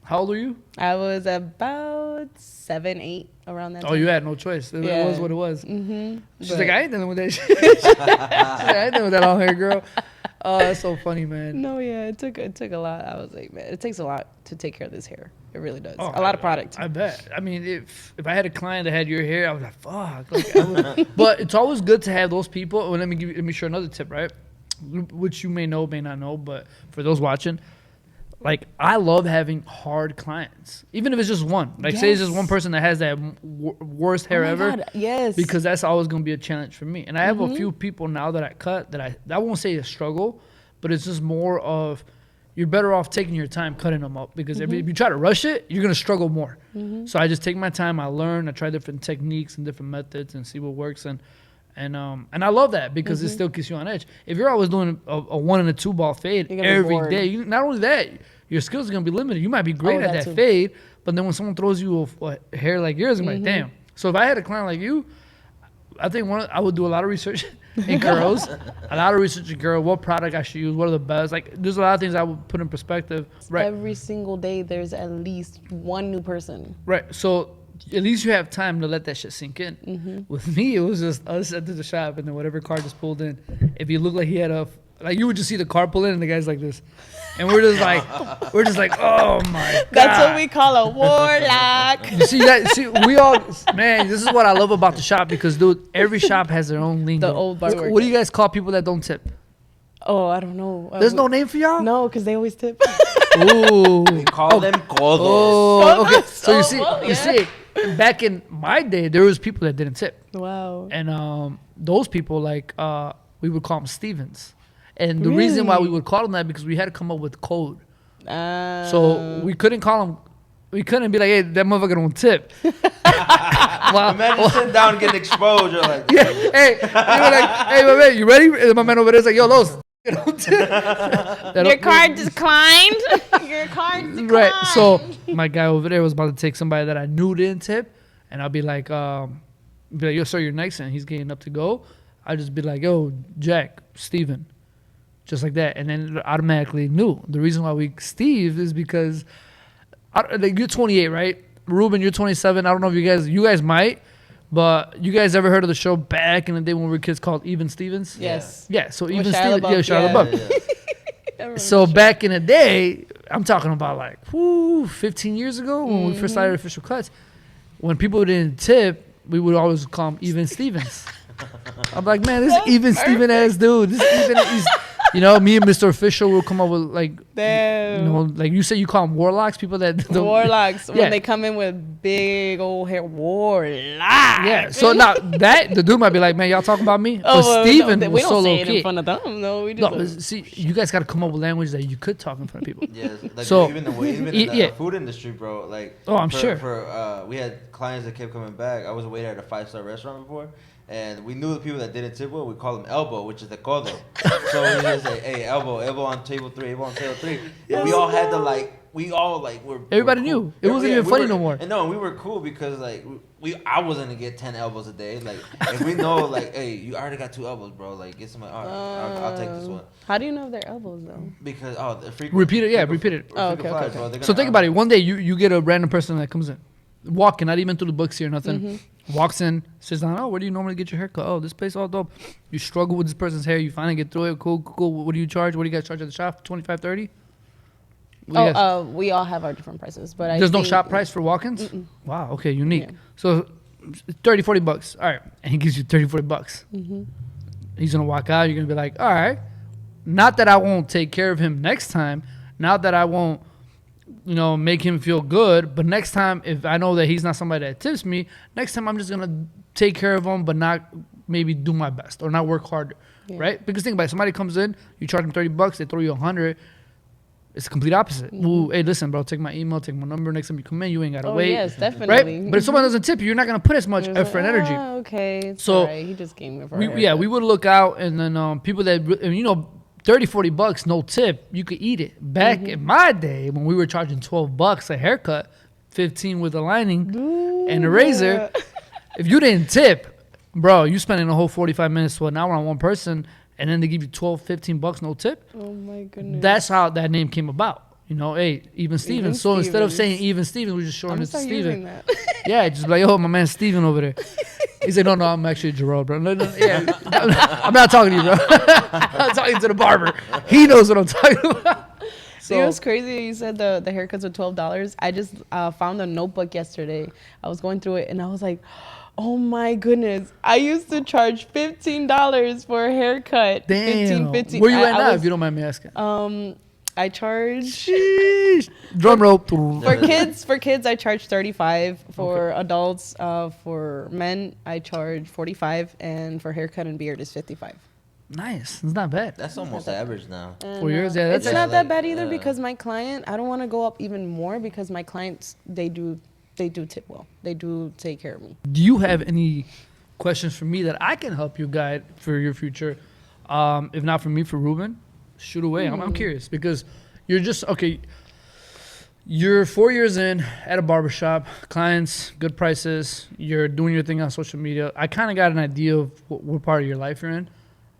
How old were you? I was about 7, 8 around that time. Oh, you had no choice. It Yeah. was what it was. Mm-hmm. She's like, I ain't dealing with that shit. She's like, I ain't dealing with that long hair, girl. Oh, that's so funny, man. No, yeah, it took a lot. I was like, man, it takes a lot to take care of this hair. It really does. Oh, A lot of product. I bet. I mean, if I had a client that had your hair, I was like, fuck. Like, but it's always good to have those people. Well, let me share another tip, right? Which you may know, may not know, but for those watching, like I love having hard clients, even if it's just one. Like say it's just one person that has that worst hair Oh my ever. God, yes. Because that's always gonna be a challenge for me. And I have a few people now that I cut that I won't say a struggle, but it's just more of you're better off taking your time cutting them up because if you try to rush it, you're gonna struggle more. So I just take my time. I learn. I try different techniques and different methods and see what works. And I love that because it still keeps you on edge. If you're always doing a 1 and a 2 ball fade You're gonna be every bored. day, not only that, your skills are gonna be limited. You might be great at that that too. fade, but then when someone throws you a hair like yours, I'm like, damn. So if I had a client like you, I think I would do a lot of research in curls, a lot of research in curl, what product I should use, what are the best. Like there's a lot of things I would put in perspective. Right. Every single day, there's at least one new person. Right. So at least you have time to let that shit sink in. With me, it was just us at the shop and then whatever car just pulled in. If he looked like he had like you would just see the car pull in and the guy's like this. And we're just like, oh my God. That's what we call a warlock. You see that? See, we all, man, this is what I love about the shop because, dude, every shop has their own lingo. The old barber. What do you guys call people that don't tip? Oh, I don't know. There's no name for y'all? No, because they always tip. Ooh. We call them codos. Oh, okay. So you Oh, see, well, you see, back in my day, there was people that didn't tip. Wow. And those people, like, we would call them Stevens. And the reason why we would call them that because we had to come up with code. So we couldn't call them. We couldn't be like, hey, that motherfucker don't tip. Imagine sitting down and getting exposed. You're like, Yeah, hey, you were like, hey, my man, you ready? And my man over there's like, yo, Los, don't tip. Your card declined. Your card declined. Right. So my guy over there was about to take somebody that I knew didn't tip, and I'll be like, yo, sir, you're next, and he's getting up to go. I'd just be like, yo, Jack, Steven. Just like that, and then it automatically knew. The reason why we Steve is because like you're 28, right? Ruben, you're 27. I don't know if you guys might, but you guys ever heard of the show back in the day when we were kids called Even Stevens? Yes. Yeah. So With Even Shia Stevens, LaBeouf, Shia yeah. LaBeouf. So back in the day, I'm talking about like 15 years ago when we first started official cuts. When people didn't tip, we would always call them Even Stevens. I'm like, man, this Even Steven ass dude. This Even is. You know, me and Mr. Official will come up with like, Damn. you know, like you say you call them warlocks, people that don't. Warlocks. Yeah. When they come in with big old hair. Warlock. Yeah. So now that the dude might be like, man, y'all talking about me? But well, Steven no, was we don't so say low it key. in front of them. No, we No, just but see, you guys got to come up with language that you could talk in front of people. yes, like So, even in yeah. the food industry, bro. Like, Oh, I'm sure. We had clients that kept coming back. I was a waiter at a 5-star restaurant before. And we knew the people that didn't tip well, we call them elbow, which is the codo. So we just say, hey, elbow on table 3, elbow on table 3. And we all had to like we all like were. Everybody cool. knew. It wasn't even funny no more. And no, we were cool because like I wasn't gonna get 10 elbows a day. Like if we know like, hey, you already got 2 elbows, bro. Like get somebody. All right, I'll take this one. How do you know they're elbows though? Because the frequent. Repeat it. Yeah, repeat it. Oh, okay. So think about it. One day you get a random person that comes in, walking, not even through the books here, nothing. Mm-hmm. Walks in, sits down. Oh, where do you normally get your haircut? Oh, this place all dope. You struggle with this person's hair. You finally get through it. Cool. What do you charge? What do you guys charge at the shop? 25, 30? We all have our different prices, but there's no shop price for walk-ins? Mm-mm. Wow, okay, unique. Yeah. So 30, 40 bucks. All right, and he gives you 30, 40 bucks. Mm-hmm. He's gonna walk out. You're gonna be like, all right. Not that I won't take care of him next time. Not that I won't, make him feel good. But next time, if I know that he's not somebody that tips me, next time I'm just gonna take care of him, but not maybe do my best or not work harder, right? Because think about it. Somebody comes in, you charge them 30 bucks, they throw you 100. It's the complete opposite. Mm-hmm. Ooh, hey, listen, bro, take my email, take my number. Next time you come in, you ain't got to wait. Yes, definitely. Right? But if someone doesn't tip you, you're not going to put as much effort and energy. Okay. So, right. He just gave me for we would look out, and then people that, 30, 40 bucks, no tip, you could eat it. Back in my day, when we were charging 12 bucks a haircut, 15 with a lining and a razor, if you didn't tip, bro, you spending a whole 45 minutes to an hour on one person, and then they give you 12, 15 bucks, no tip. Oh, my goodness. That's how that name came about. Hey, Even Stevens. So instead of saying Even Stevens, we're just showing it to Steven. Yeah, just like, my man Steven over there. He said, no, I'm actually Gerald, bro. No, yeah, I'm not talking to you, bro. I'm talking to the barber. He knows what I'm talking about. So it was crazy. You said the haircuts are $12. I just found a notebook yesterday. I was going through it, and I was like, oh my goodness! I used to charge $15 for a haircut. Damn. 15. Where you at now, if you don't mind me asking? I charge. Sheesh. Drum roll. For kids, I charge 35. For adults, for men, I charge 45, and for haircut and beard is 55. Nice. It's not bad. That's almost average now. 4 years, yeah. It's not that bad either because my client. I don't want to go up even more because my clients they do tip well. They do take care of me. Do you have any questions for me that I can help you guide for your future? If not for me, for Ruben, shoot away. I'm curious because you're just, you're 4 years in at a barbershop, clients, good prices. You're doing your thing on social media. I kind of got an idea of what part of your life you're in.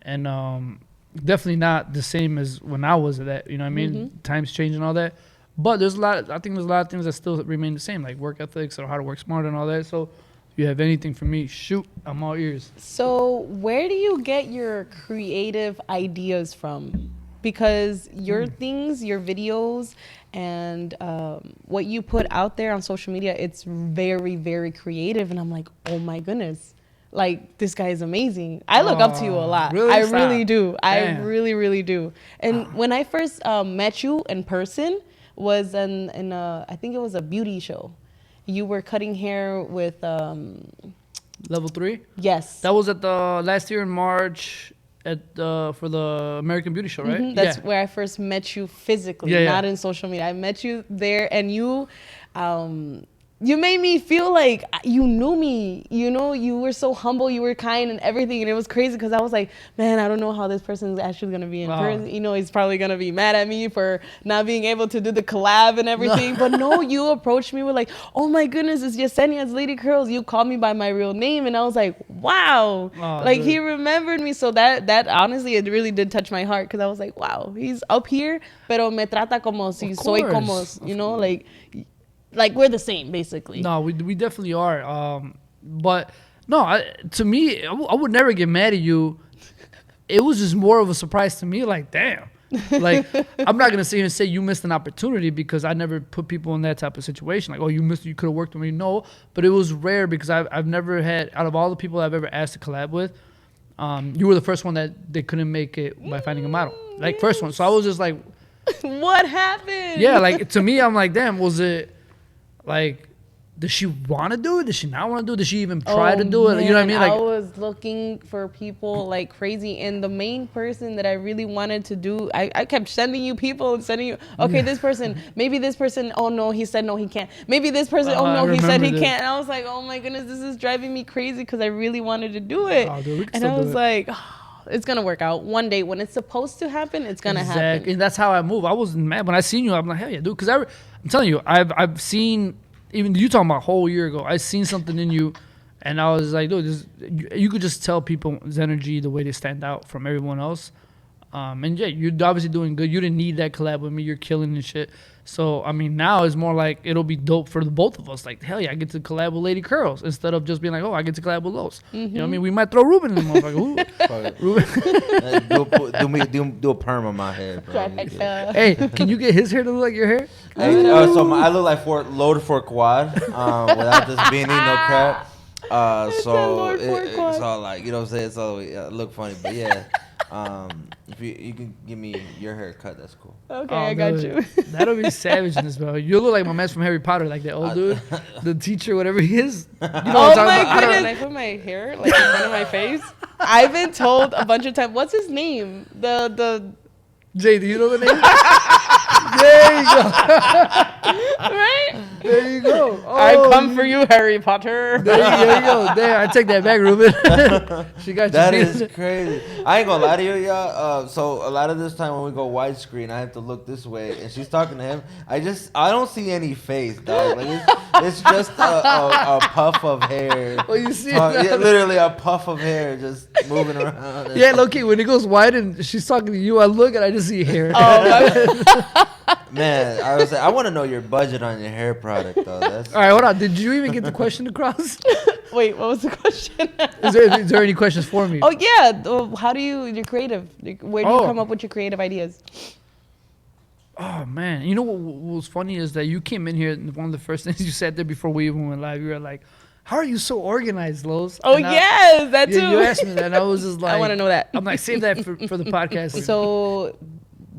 And definitely not the same as when I was at that, you know what I mean? Mm-hmm. Times change and all that. But I think there's a lot of things that still remain the same, like work ethics or how to work smarter and all that. So if you have anything for me, shoot, I'm all ears. So where do you get your creative ideas from? Because your things, your videos, and what you put out there on social media, it's very, very creative. And I'm like, oh my goodness. Like, this guy is amazing. I look up to you a lot. Really? I really do. Damn. I really, really do. And when I first met you in person was in I think it was a beauty show. You were cutting hair with... Level 3? Yes. That was at the last year in March for the American Beauty Show, right? Mm-hmm. That's where I first met you physically, not in social media. I met you there, and you made me feel like you knew me. You were so humble, you were kind and everything. And it was crazy because I was like, man, I don't know how this person is actually going to be in person. He's probably going to be mad at me for not being able to do the collab and everything. But no, you approached me with like, oh my goodness, it's Yesenia's Lady Curls. You called me by my real name. And I was like, wow. Dude. He remembered me. So that honestly, it really did touch my heart because I was like, wow, he's up here, pero me trata como si soy como, like we're the same, basically. No, we definitely are. But no, to me, I would never get mad at you. It was just more of a surprise to me. Like, damn. Like, I'm not gonna sit here and say you missed an opportunity because I never put people in that type of situation. Like, you could have worked with me. No, but it was rare because I've never had, out of all the people I've ever asked to collab with, you were the first one that they couldn't make it by finding a model. Like, first one. So I was just like, what happened? Yeah, like to me, I'm like, damn, was it? Like, does she want to do it? Does she not want to do it? Does she even try to do it? Man, you know what I mean? Like, I was looking for people like crazy. And the main person that I really wanted to do, I kept sending you people and sending you, okay, this person, maybe this person, oh no, he said no, he can't. Maybe this person, oh no, he said he can't. And I was like, oh my goodness, this is driving me crazy because I really wanted to do it. Dude, and I was like, oh, it's gonna work out one day when it's supposed to happen. It's gonna happen. And that's how I move. I wasn't mad when I seen you. I'm like, hell yeah, dude. Because I'm telling you, I've seen, even you talking about a whole year ago, I seen something in you, and I was like, dude, you could just tell people's energy, the way they stand out from everyone else. And yeah, you're obviously doing good. You didn't need that collab with me. You're killing and shit. So, I mean, now it's more like it'll be dope for the both of us. Like, hell yeah, I get to collab with Lady Curls instead of just being like, oh, I get to collab with Los. You know what I mean? We might throw Ruben in the motherfucker. do a perm on my head, bro. Hey, can you get his hair to look like your hair? Hey, so I look like loaded for a quad without this beanie, no crap. So it's all like, you know what I'm saying? It's all look funny, but yeah. If you can give me your haircut, that's cool. Okay, I got you. That'll be savage in this, bro. You look like my man from Harry Potter, like that old dude, the teacher, whatever he is. You know oh my goodness! Can I put my hair like in front of my face? I've been told a bunch of times. What's his name? The Jay, do you know the name? There you go. Right? There you go. Oh, I come for you, Harry Potter. There you go. There, I take that back, Ruben. She got that is crazy. I ain't gonna lie to you, y'all. So a lot of this time when we go widescreen, I have to look this way, and she's talking to him. I don't see any face, dog. Like it's just a puff of hair. Oh, you see? Yeah, literally a puff of hair just moving around. Yeah, low-key, when it goes wide and she's talking to you, I look and I just see hair. Oh, man, I want to know your budget on your hair product, though. All right, hold on. Did you even get the question across? Wait, what was the question? Is there any questions for me? Oh, yeah. How do you're creative? Where do you come up with your creative ideas? Oh, man. You know what was funny is that you came in here and one of the first things you said there before we even went live, you were like, how are you so organized, Los? Oh, yes, that too. You asked me that, and I was just like... I want to know that. I'm like, save that for the podcast. So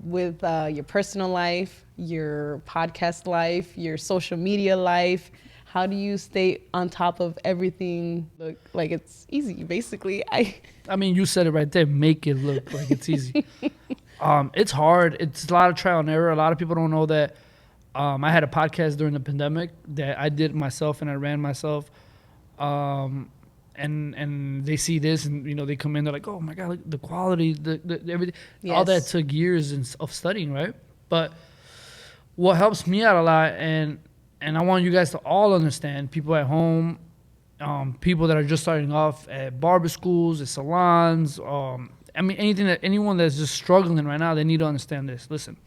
with your personal life, your podcast life, your social media life, how do you stay on top of everything? Look like it's easy, basically. I mean, you said it right there. Make it look like it's easy. It's hard. It's a lot of trial and error. A lot of people don't know that I had a podcast during the pandemic that I did myself and I ran myself. And they see this and, you know, they come in, they're like, oh, my God, look, the quality, the everything. Yes. All that took years of studying, right? But what helps me out a lot, and I want you guys to all understand, people at home, people that are just starting off at barber schools, at salons, I mean, anyone that's just struggling right now, they need to understand this. Listen,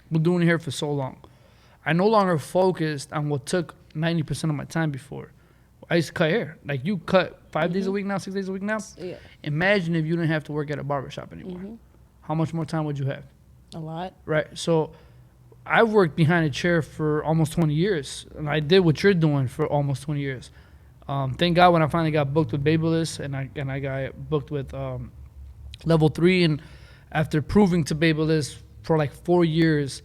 we're doing it here for so long. I no longer focused on what took 90% of my time before. I used to cut hair. Like, you cut 5 days a week now, 6 days a week now? Yeah. Imagine if you didn't have to work at a barbershop anymore. How much more time would you have? A lot. Right. So I've worked behind a chair for almost 20 years. And I did what you're doing for almost 20 years. Thank God when I finally got booked with Babyliss and I got booked with Level 3. And after proving to Babyliss for like 4 years,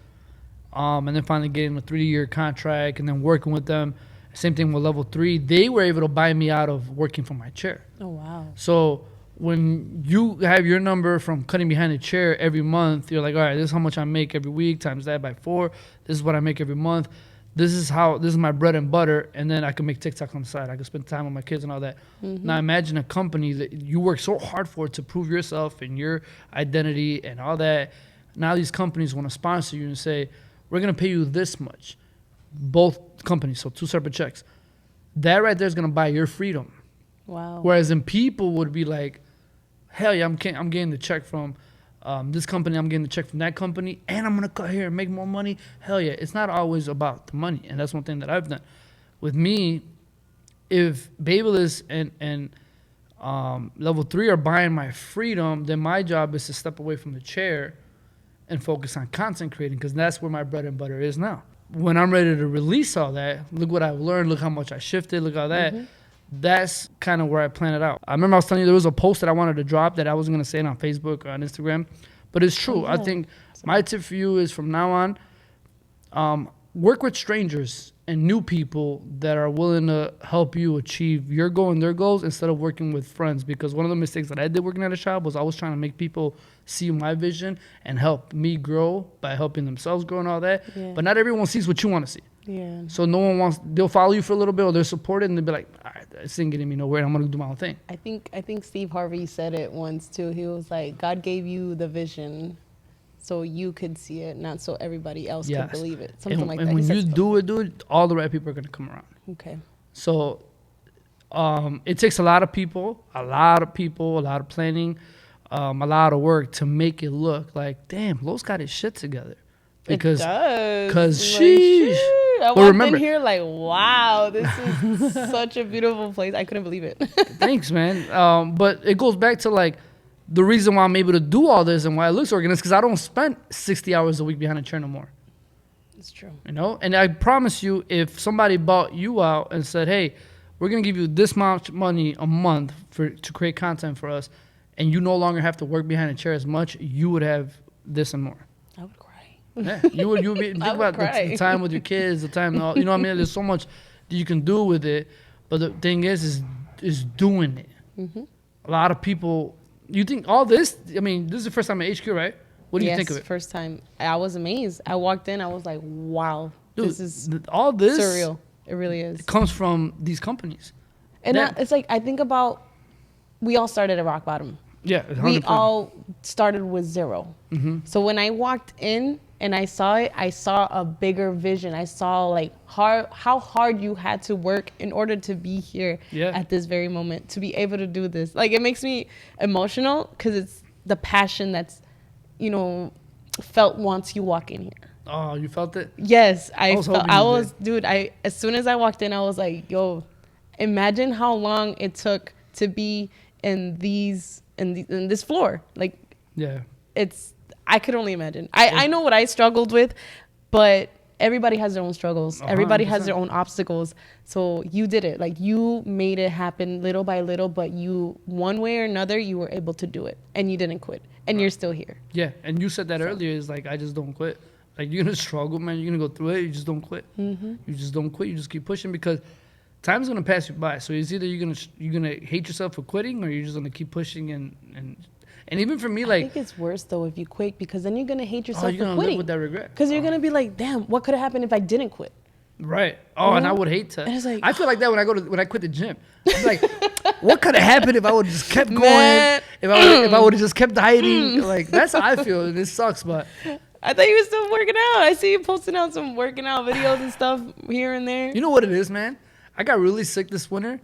and then finally getting a 3-year contract and then working with them, same thing with Level 3. They were able to buy me out of working from my chair. Oh, wow. So when you have your number from cutting behind a chair every month, you're like, all right, this is how much I make every week, times that by 4. This is what I make every month. This is my bread and butter. And then I can make TikTok on the side. I can spend time with my kids and all that. Now imagine a company that you work so hard for to prove yourself and your identity and all that. Now these companies want to sponsor you and say, we're going to pay you this much. Both companies, so 2 separate checks. That right there is going to buy your freedom. Wow. Whereas then people would be like, hell yeah, I'm getting the check from this company, I'm getting the check from that company, and I'm going to cut here and make more money. Hell yeah. It's not always about the money, and that's one thing that I've done. With me, if Babyliss and Level 3 are buying my freedom, then my job is to step away from the chair and focus on content creating, because that's where my bread and butter is now. When I'm ready to release all that, look what I've learned, look how much I shifted, look all that. That's kind of where I plan it out. I remember I was telling you there was a post that I wanted to drop that I wasn't going to say it on Facebook or on Instagram, but it's true. I think my tip for you is from now on, work with strangers and new people that are willing to help you achieve your goal and their goals instead of working with friends. Because one of the mistakes that I did working at a shop was I was trying to make people see my vision and help me grow by helping themselves grow and all that. Yeah. But not everyone sees what you want to see. Yeah. So no one wants. They'll follow you for a little bit, or they'll support it, and they'll be like, "All right, this ain't getting me nowhere. I'm gonna do my own thing." I think Steve Harvey said it once too. He was like, God gave you the vision so you could see it, not so everybody else could believe it. Something like that. And when you do it, dude, all the right people are gonna come around. Okay. So, it takes a lot of people, a lot of planning, a lot of work to make it look like, damn, Lo's got his shit together. Because, sheesh. I walked in here like, wow, this is such a beautiful place. I couldn't believe it. Thanks, man. But it goes back to like the reason why I'm able to do all this and why it looks organized, because I don't spend 60 hours a week behind a chair no more. It's true. You know, and I promise you, if somebody bought you out and said, "Hey, we're gonna give you this much money a month to create content for us," and you no longer have to work behind a chair as much, you would have this and more. I would cry. Yeah, you would be, think about the time with your kids, the time, you know what I mean? There's so much that you can do with it, but the thing is doing it. Mm-hmm. A lot of people, you think all this, I mean, this is the first time at HQ, right? What do you think of it? First time. I was amazed. I walked in, I was like, wow, dude, this is all this surreal. It really is. It comes from these companies. And it's like, I think about, we all started at rock bottom. Yeah, 100%. We all started with zero. Mm-hmm. So when I walked in and I saw it, I saw a bigger vision. I saw like how hard you had to work in order to be here at this very moment, to be able to do this. Like, it makes me emotional because it's the passion that's, you know, felt once you walk in here. Oh, you felt it? Yes, as soon as I walked in, I was like, yo, imagine how long it took to be in this floor. Like, yeah, I could only imagine. I know what I struggled with, but everybody has their own struggles. 100%. Everybody has their own obstacles. So you did it. Like, you made it happen little by little, but you, one way or another, you were able to do it, and you didn't quit, and you're still here. Yeah, and you said that earlier. Is like, I just don't quit. Like, you're gonna struggle, man. You're gonna go through it. You just don't quit. Mm-hmm. You just don't quit. You just keep pushing, because time's gonna pass you by. So it's either you're gonna hate yourself for quitting, or you're just gonna keep pushing and even for me, like, I think it's worse though if you quit, because then you're gonna hate yourself for you're gonna quitting. live with that regret. Because you're gonna be like, damn, what could have happened if I didn't quit? Right. Oh, and I would hate to. And it's like, I feel like that when I quit the gym. I'm like, what could have happened if I would have just kept going? Man. If I would have just kept dieting? Like, that's how I feel, and this sucks, but. I thought you were still working out. I see you posting out some working out videos and stuff here and there. You know what it is, man? I got really sick this winter,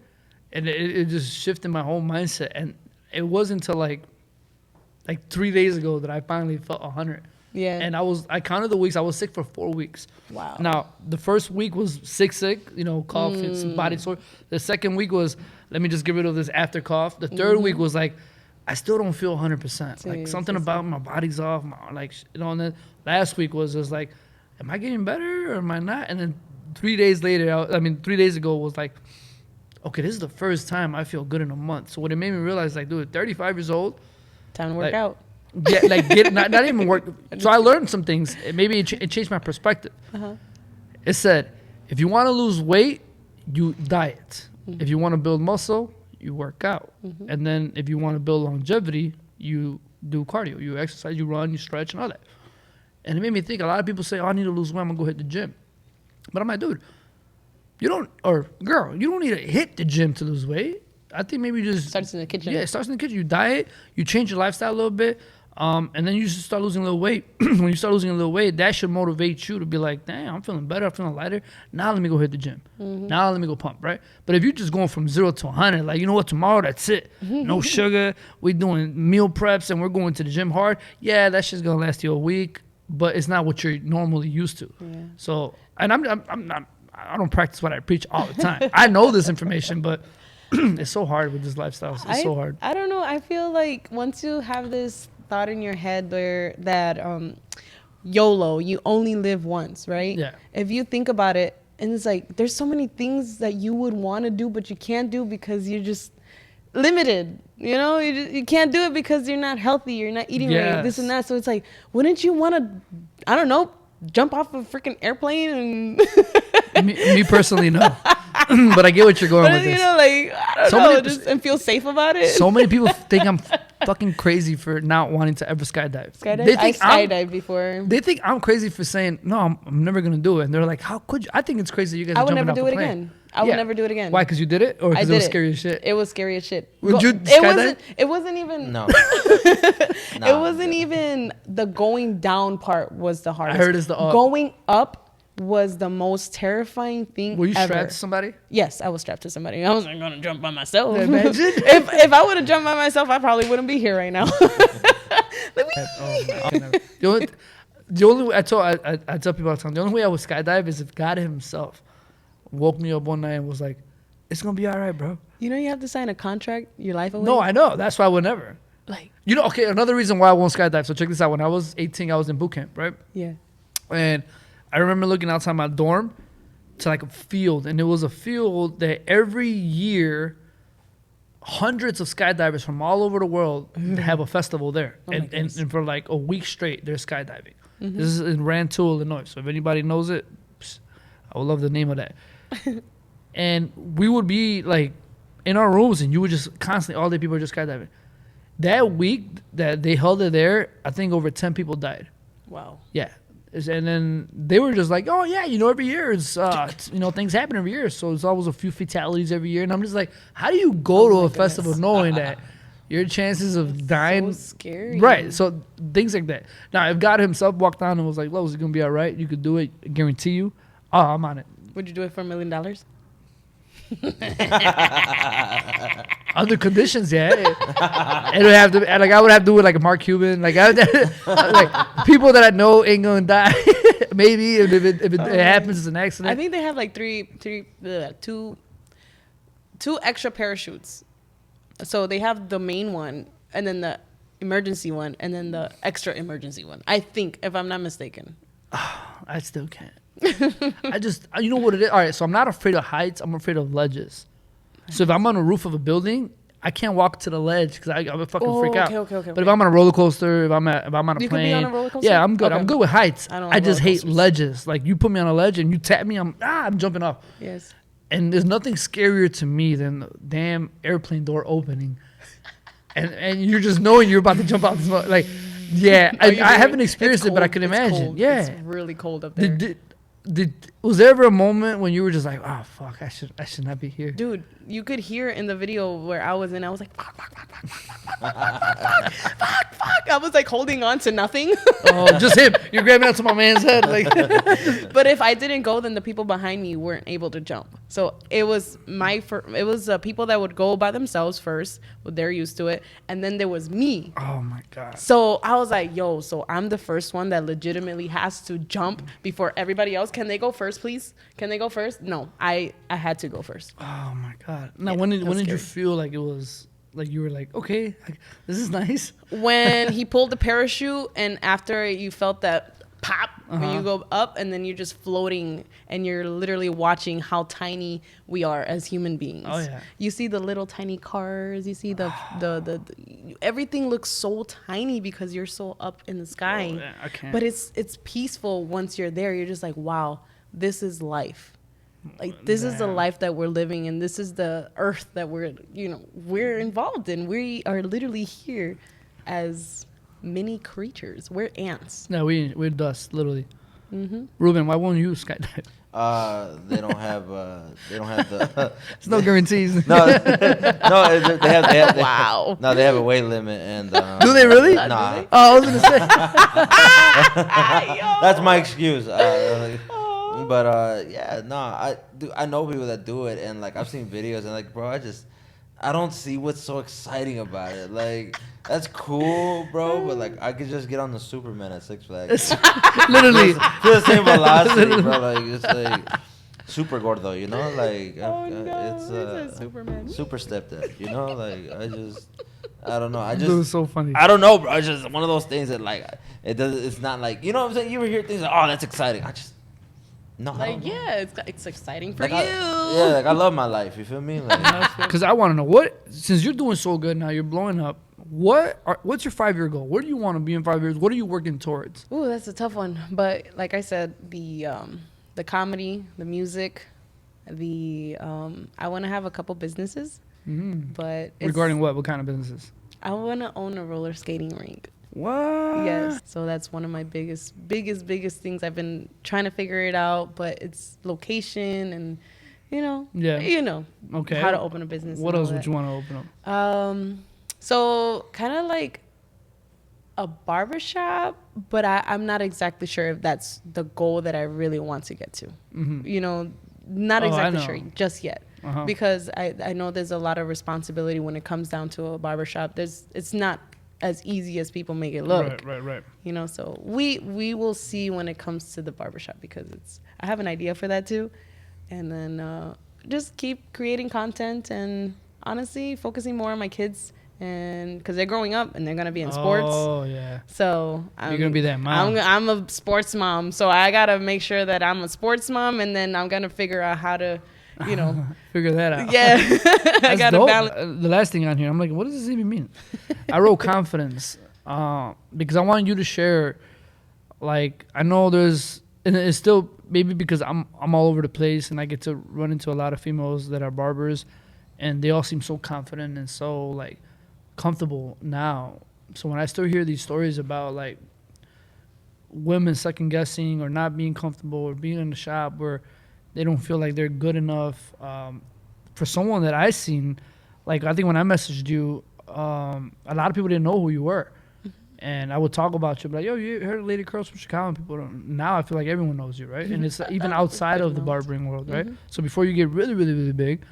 and it just shifted my whole mindset. And it wasn't until like 3 days ago that I finally felt 100. Yeah. And I counted the weeks. I was sick for 4 weeks. Wow. Now, the first week was sick, you know, cough, some body sore. The second week was, let me just get rid of this after cough. The third week was like, I still don't feel 100%. Like, something about my body's off. You know, and then last week was just like, am I getting better or am I not? And then 3 days later, 3 days ago was like, okay, this is the first time I feel good in a month. So what it made me realize, like, dude, 35 years old. Time to work out. Yeah, like, not even work. So I learned some things. Maybe it changed my perspective. Uh-huh. It said, if you want to lose weight, you diet. Mm-hmm. If you want to build muscle, you work out. Mm-hmm. And then if you want to build longevity, you do cardio. You exercise, you run, you stretch, and all that. And it made me think, a lot of people say, oh, I need to lose weight, I'm going to go hit the gym. But I'm like, dude, you don't need to hit the gym to lose weight. I think maybe you just... Starts in the kitchen. Yeah, it starts in the kitchen. You diet, you change your lifestyle a little bit, and then you should start losing a little weight. When you start losing a little weight, that should motivate you to be like, damn, I'm feeling better, I'm feeling lighter. Now let me go hit the gym. Mm-hmm. Now let me go pump, right? But if you're just going from 0 to 100, like, you know what, tomorrow, that's it. No sugar. We're doing meal preps, and we're going to the gym hard. Yeah, that shit's going to last you a week, but it's not what you're normally used to. Yeah. So, and I don't practice what I preach all the time. I know this information, but it's so hard with this lifestyle. It's so hard. I don't know. I feel like once you have this thought in your head that YOLO, you only live once, right? Yeah. If you think about it, and it's like, there's so many things that you would want to do, but you can't do because you're just limited. You know, you can't do it because you're not healthy. You're not eating right, this and that. So it's like, wouldn't you want to, I don't know, jump off a freaking airplane and... me personally, no. But I get what you're going with you this. know, like I don't know, just and feel safe about it. So many people think I'm fucking crazy for not wanting to ever skydive. Skydive? I skydived before. They think I'm crazy for saying no. I'm never gonna do it, and they're like, "How could you?" I think it's crazy. You guys. I would jumping never off do a it plane. again. I would never do it again. Why? Because you did it, or because it was scary as shit? It was scary as shit. Would you skydive? It wasn't even. No. It wasn't even the going down part was the hardest. I heard it's the up. Going up was the most terrifying thing. Were you ever. strapped to somebody? Yes, I was strapped to somebody. I wasn't gonna jump by myself. Imagine. if I would have jumped by myself, I probably wouldn't be here right now. The only way I tell people all the time, the only way I would skydive is if God Himself woke me up one night and was like, "It's gonna be all right, bro." You know, you have to sign a contract your life away. No, I know. That's why I would never. Like, You know, okay. Another reason why I won't skydive. So check this out. When I was 18, I was in boot camp, right? yeah. And I remember looking outside my dorm to like a field, and it was a field that every year hundreds of skydivers from all over the world have a festival there. And for like a week straight, they're skydiving. This is in Rantoul, Illinois. So if anybody knows it, I would love the name of that. And we would be like in our rooms, and you would just constantly, all day people were just skydiving. That week that they held it there, I think over 10 people died. Wow. Yeah. And then they were just like, oh, yeah, every year it's, things happen every year. So there's always a few fatalities every year. And I'm just like, how do you go to a festival knowing that your chances of dying? So scary. Right. So things like that. Now, if God Himself walked down and was like, "Lo, is it going to be all right? You could do it. I guarantee you." Oh, I'm on it. Would you do it for $1 million? Under conditions, yeah. It would have to, like, I would have to do it like a Mark Cuban, like, like people that I know ain't gonna die. Maybe if it happens, it's an accident. I think they have like two extra parachutes. So they have the main one, and then the emergency one, and then the extra emergency one. I think, if I'm not mistaken. I still can't. You know what it is? All right, so I'm not afraid of heights. I'm afraid of ledges. So if I'm on the roof of a building, I can't walk to the ledge because I would fucking freak out. Okay. But if I'm on a roller coaster, if I'm on a plane, you can be on a roller coaster? Yeah, I'm good. Okay. I'm good with heights. I just hate coasters. ledges. Like you put me on a ledge and you tap me, I'm jumping off. Yes. And there's nothing scarier to me than the damn airplane door opening, and you're just knowing you're about to jump out. Like, yeah, I haven't experienced it, but I could imagine. Cold. Yeah, it's really cold up there. Was there ever a moment when you were just like, oh fuck, I should not be here? Dude, you could hear in the video where I was in, I was like, fuck. I was like holding on to nothing. Oh, just him. You're grabbing onto my man's head. Like, but if I didn't go, then the people behind me weren't able to jump. So it was people that would go by themselves first, they're used to it, and then there was me. oh my god. So I was like, yo, so I'm the first one that legitimately has to jump before everybody else. Can they go first, please? Can they go first? No, I had to go first. Oh my god. Now, Yeah, when did you scary. feel like it was like you were like, okay, this is nice? When he pulled the parachute, and after you felt that pop when you go up, and then you're just floating, and you're literally watching how tiny we are as human beings. Oh, yeah. You see the little tiny cars. You see the everything looks so tiny because you're so up in the sky. Oh, yeah, I can't. But it's peaceful once you're there. You're just like, wow, this is life. Like, this is the life that we're living, and this is the earth that we're involved in. We are literally here as mini creatures. We're ants. No, we're dust, literally. Ruben, why won't you skydive? They don't have the. There's no guarantees. No, they have. Wow. No, they have a weight limit, and Do they really? Nah, Oh, I was gonna say. that's my excuse. But yeah, no, I know people that do it, and like I've seen videos, and like, bro, I don't see what's so exciting about it. Like, that's cool, bro, but like I could just get on the Superman at Six Flags. Literally. Feel the same velocity, bro. Like it's like super gordo, you know? Like it's Superman. super stepdad, you know? Like I don't know. It was so funny. I don't know, bro. It's just one of those things that like it's not like, you know what I'm saying? You ever hear things like, oh, that's exciting. No, Like, yeah, it's exciting for like you. I love my life. You feel me? Like, Because I want to know since you're doing so good now, you're blowing up. What's your 5-year goal? Where do you want to be in 5 years? What are you working towards? Ooh, that's a tough one. But like I said, the comedy, the music, I want to have a couple businesses, but Regarding what kind of businesses? I want to own a roller skating rink. What? Yes. So that's one of my biggest things. I've been trying to figure it out, but it's location and, Okay. how to open a business. What else would you want to open up? So kind of like a barbershop, but I'm not exactly sure if that's the goal that I really want to get to. Not exactly sure just yet. Because I know there's a lot of responsibility when it comes down to a barbershop. It's not as easy as people make it look. Right. So we will see when it comes to the barbershop, because I have an idea for that too. And then just keep creating content and honestly focusing more on my kids, and because they're growing up and they're going to be in sports. Oh, yeah. So you're going to be that mom. I'm a sports mom. So I got to make sure that I'm a sports mom, and then I'm going to figure out how to, figure that out. Yeah. I got to balance. The last thing on here, I'm like, what does this even mean? I wrote confidence because I want you to share, like, I know and it's still maybe because I'm all over the place and I get to run into a lot of females that are barbers, and they all seem so confident and so, like, comfortable now. So when I still hear these stories about, like, women second guessing or not being comfortable or being in the shop where they don't feel like they're good enough, for someone that I seen, like, I think when I messaged you, a lot of people didn't know who you were. And I would talk about you, like, yo, you heard of Lady Curls from Chicago? And people don't. Now I feel like everyone knows you, right? And it's even outside of the barbering world, right? So before you get really, really, really big,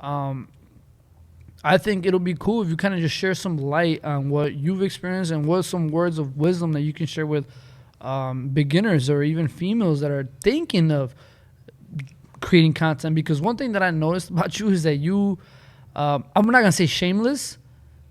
I think it'll be cool if you kind of just share some light on what you've experienced and what some words of wisdom that you can share with beginners or even females that are thinking of creating content. Because one thing that I noticed about you is that you, I'm not going to say shameless,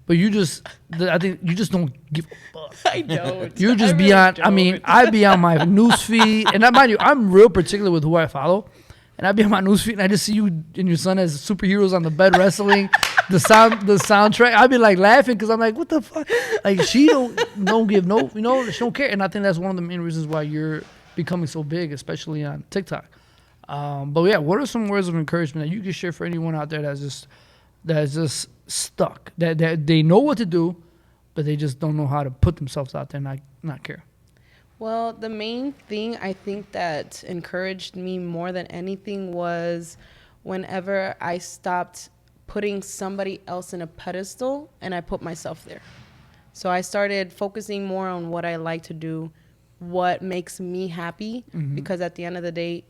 but I think you just don't give a fuck. I don't. You just be on, I mean, I be on my news feed, and mind you, I'm real particular with who I follow, and I be on my news feed, and I just see you and your son as superheroes on the bed wrestling, the soundtrack. I be like laughing because I'm like, what the fuck? Like, she don't give no, she don't care, and I think that's one of the main reasons why you're becoming so big, especially on TikTok. But yeah, what are some words of encouragement that you can share for anyone out there that's just stuck, that they know what to do, but they just don't know how to put themselves out there and not care? Well, the main thing I think that encouraged me more than anything was whenever I stopped putting somebody else in a pedestal and I put myself there. So I started focusing more on what I like to do, what makes me happy, because at the end of the day,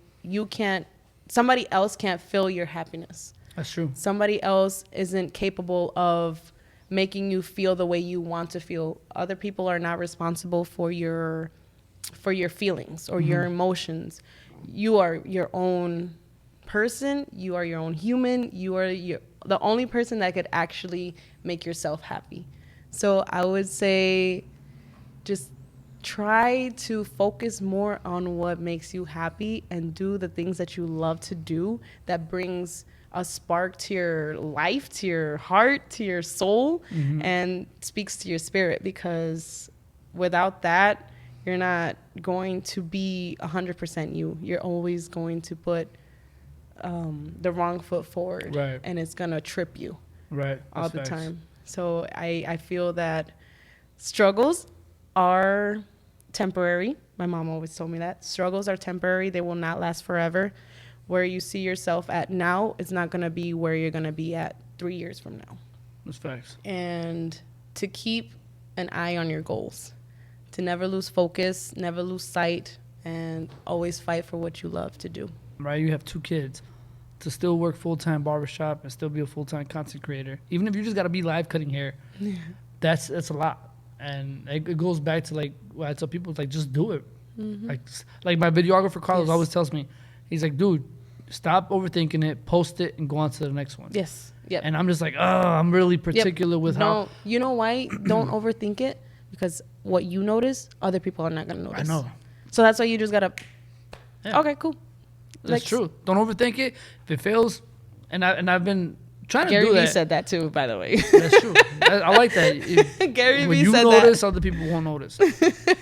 somebody else can't fill your happiness. That's true. Somebody else isn't capable of making you feel the way you want to feel. Other people are not responsible for your feelings or your emotions. You are your own person. You are your own human. You are the only person that could actually make yourself happy. So I would say just try to focus more on what makes you happy and do the things that you love to do that brings a spark to your life, to your heart, to your soul, and speaks to your spirit, because without that, you're not going to be 100% you. You're always going to put the wrong foot forward, right, and it's going to trip you all the time. So I feel that struggles are temporary. My mom always told me that. Struggles are temporary. They will not last forever. Where you see yourself at now is not going to be where you're going to be at 3 years from now. That's facts. And to keep an eye on your goals, to never lose focus, never lose sight, and always fight for what you love to do. Right, you have 2 kids. To still work full-time barbershop and still be a full-time content creator, even if you just got to be live cutting hair, that's a lot. And it goes back to, like, what I tell people, it's like, just do it. Like my videographer Carlos always tells me, he's like, dude, stop overthinking it, post it, and go on to the next one. Yes. Yep. And I'm just like, I'm really particular with how. You know why? Don't overthink it, because what you notice, other people are not going to notice. I know. So that's why you just got to, okay, cool. That's true. Don't overthink it. If it fails, and I've been trying to do that. Gary Vee said that too, by the way. That's true. I like that. Gary When Vee you said notice, that. other people won't notice.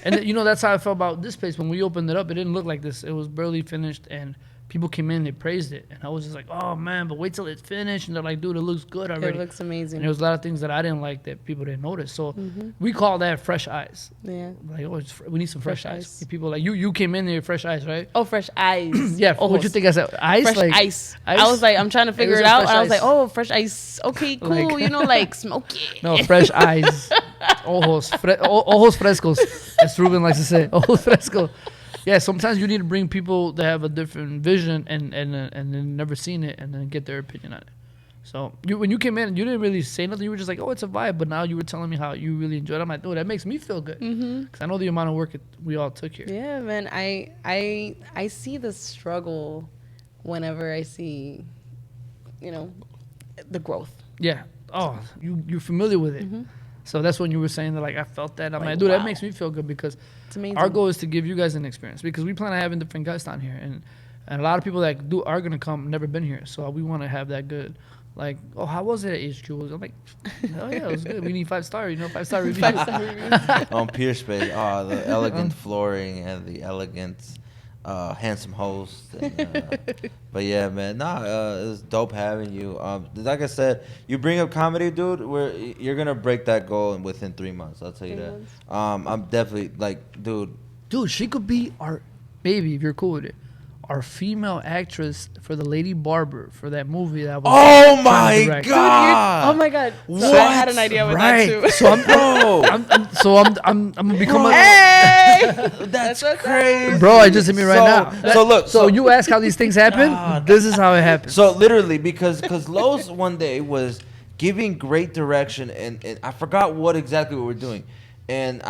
And that's how I felt about this place. When we opened it up, it didn't look like this. It was barely finished, and people came in, they praised it, and I was just like, oh man, but wait till it's finished, and they're like, dude, it looks good already. It looks amazing. And there was a lot of things that I didn't like that people didn't notice. So we call that fresh eyes. Yeah. Like, oh, we need some fresh eyes. People like you came in there fresh eyes, right? Oh, fresh eyes. Yeah. What'd you think I said? Ice? Fresh like, ice. I was like, I'm trying to figure it out. And I was like, oh, fresh ice. Okay, cool. Like- you know, like smoky. No, fresh eyes. Ojos frescos. As Ruben likes to say. Ojos frescos. Yeah, sometimes you need to bring people that have a different vision and then never seen it and then get their opinion on it. So when you came in, you didn't really say nothing. You were just like, oh, it's a vibe. But now you were telling me how you really enjoyed it. I'm like, oh, that makes me feel good. Because I know the amount of work we all took here. Yeah, man. I see the struggle whenever I see, the growth. Yeah. Oh, you're familiar with it. So that's when you were saying that, like, I felt that. I'm like, dude, that makes me feel good because It's amazing. our goal is to give you guys an experience because we plan on having different guests on here. And a lot of people that are going to come never been here. So we want to have that good. Like, oh, how was it at HQ? I'm like, oh, yeah, it was good. We need 5-star, 5-star review. 5-star review. On Pier Space, the elegant flooring and the elegant, handsome host. And, but yeah, man, it was dope having you. Like I said, you bring up comedy, dude. You're gonna break that goal within 3 months. I'll tell you that. I'm definitely like, dude. Dude, she could be our baby if you're cool with it. Our female actress for the Lady Barber for that movie that was. Oh my god! Oh my god! So What? I had an idea with that too. So I'm gonna become Hey! That's what's crazy, bro. I just hit me right now. So look. So you ask how these things happen. This is how it happens. So literally, because Lowe's one day was giving great direction, and I forgot what exactly we were doing, and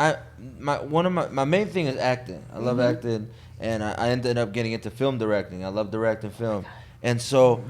my main thing is acting. I love acting. And I ended up getting into film directing. I love directing film. And so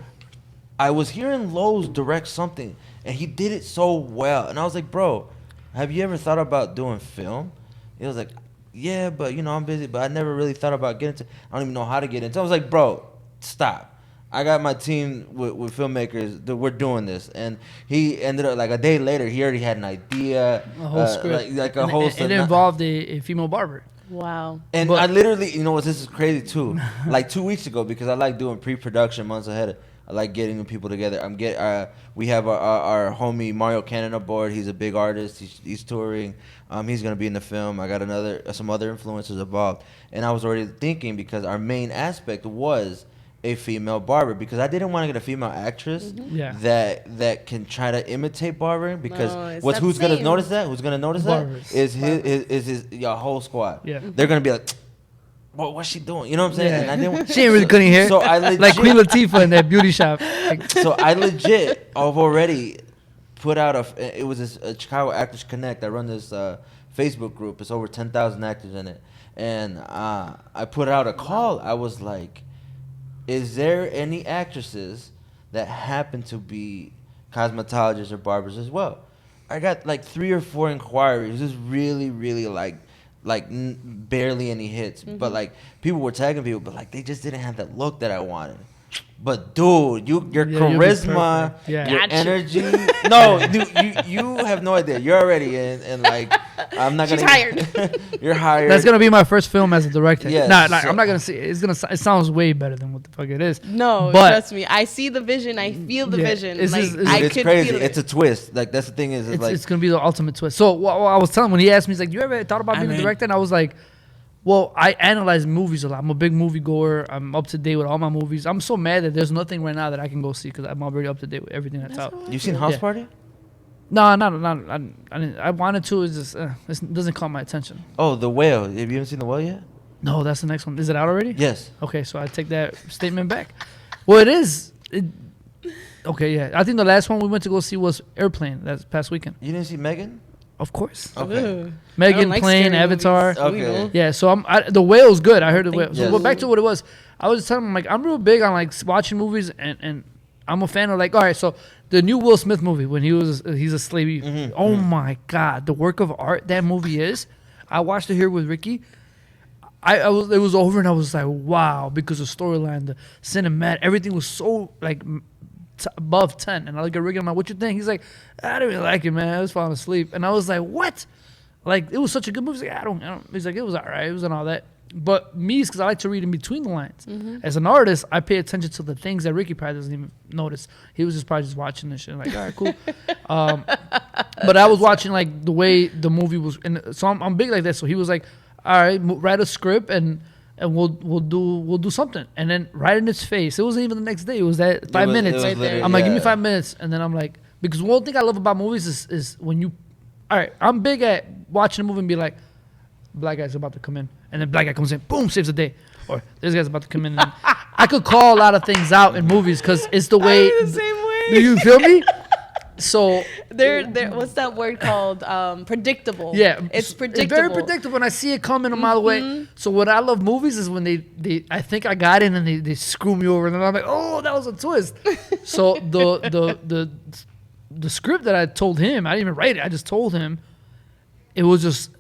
I was hearing Lowe's direct something, and he did it so well. And I was like, bro, have you ever thought about doing film? He was like, yeah, but, I'm busy. But I never really thought about getting into I don't even know how to get into I was like, bro, stop. I got my team with filmmakers that we're doing this. And he ended up, like, a day later, he already had an idea. A whole script. Like a whole It involved a female barber. Wow. And I literally, this is crazy too. Like 2 weeks ago, because I like doing pre-production months ahead. I like getting the people together. We have our homie Mario Cannon aboard. He's a big artist. He's touring. He's gonna be in the film. I got some other influencers involved. And I was already thinking, because our main aspect was a female barber, because I didn't want to get a female actress that can try to imitate barbering, because who's gonna notice that? Who's gonna notice Barbers. that is your whole squad. Yeah. They're gonna be like, what's she doing? You know what I'm saying? Yeah. And I didn't. She ain't really cutting hair. So I legit, like Queen Latifah in that beauty shop. So I legit, I've already put out it was a Chicago Actors Connect. I run this Facebook group. It's over 10,000 actors in it, and I put out a call. I was like, is there any actresses that happen to be cosmetologists or barbers as well? I got like 3 or 4 inquiries. Just really, really barely any hits. But like people were tagging people, but like they just didn't have that look that I wanted. But dude, your charisma, your energy. No, dude, you have no idea. You're already in, and like I'm not gonna. She's hired. You're hired. That's gonna be my first film as a director. Yes, I'm not gonna say it sounds way better than what the fuck it is. No, but trust me. I see the vision. I feel the vision. It's crazy. Feel it. It's a twist. Like that's the thing is, it's gonna be the ultimate twist. So what I was telling him when he asked me, he's like, "You ever thought about being a director?" And I was like, well, I analyze movies a lot. I'm a big movie goer. I'm up to date with all my movies. I'm so mad that there's nothing right now that I can go see because I'm already up to date with everything that's out. You seen House Party? No, not. I wanted to. It's just it doesn't call my attention. Oh, The Whale. Have you even seen The Whale yet? No, that's the next one. Is it out already? Yes. Okay, so I take that statement back. Well, it is. Okay, yeah. I think the last one we went to go see was Airplane. That's past weekend. You didn't see Megan? Of course. Okay. Megan, Plane, Avatar. Okay. Yeah, so The Whale's good. I heard The Whale. So Yes. back to what it was. I was telling him, like, I'm real big on, like, watching movies, and I'm a fan of, like, all right, so the new Will Smith movie when he's a slave. Oh, my God. The work of art that movie is. I watched it here with Ricky. It was over, and I was like, wow, because the storyline, the cinematic, everything was so, like, above 10. And I look at Ricky, I'm like, what you think? He's like, I didn't really like it, man. I was falling asleep. And I was like, what? Like, it was such a good movie. He's like, I don't. He's like, it was all right. It wasn't all that. But me, because I like to read in between the lines. As an artist, I pay attention to the things that Ricky probably doesn't even notice. He was just probably just watching this shit, like, all right, cool. But I was watching like the way the movie was, and so I'm big like that. So he was like, all right, write a script and we'll do something, and then right in his face. It wasn't even the next day. It was that 5 minutes. I'm like, give me 5 minutes, and then I'm like, because one thing I love about movies is when you, all right, I'm big at watching a movie and be like, black guy's about to come in, and then black guy comes in, boom, saves the day, or this guy's about to come in. And I could call a lot of things out in movies because it's the way. I'm the same way. Do you feel me? So they're what's that word called? Predictable. Yeah, it's predictable. It's very predictable, and I see it coming a mile away. So what I love movies is when they I think I got in and they screw me over, and then I'm like, oh, that was a twist. So the script that I told him, I didn't even write it. I just told him. It was just,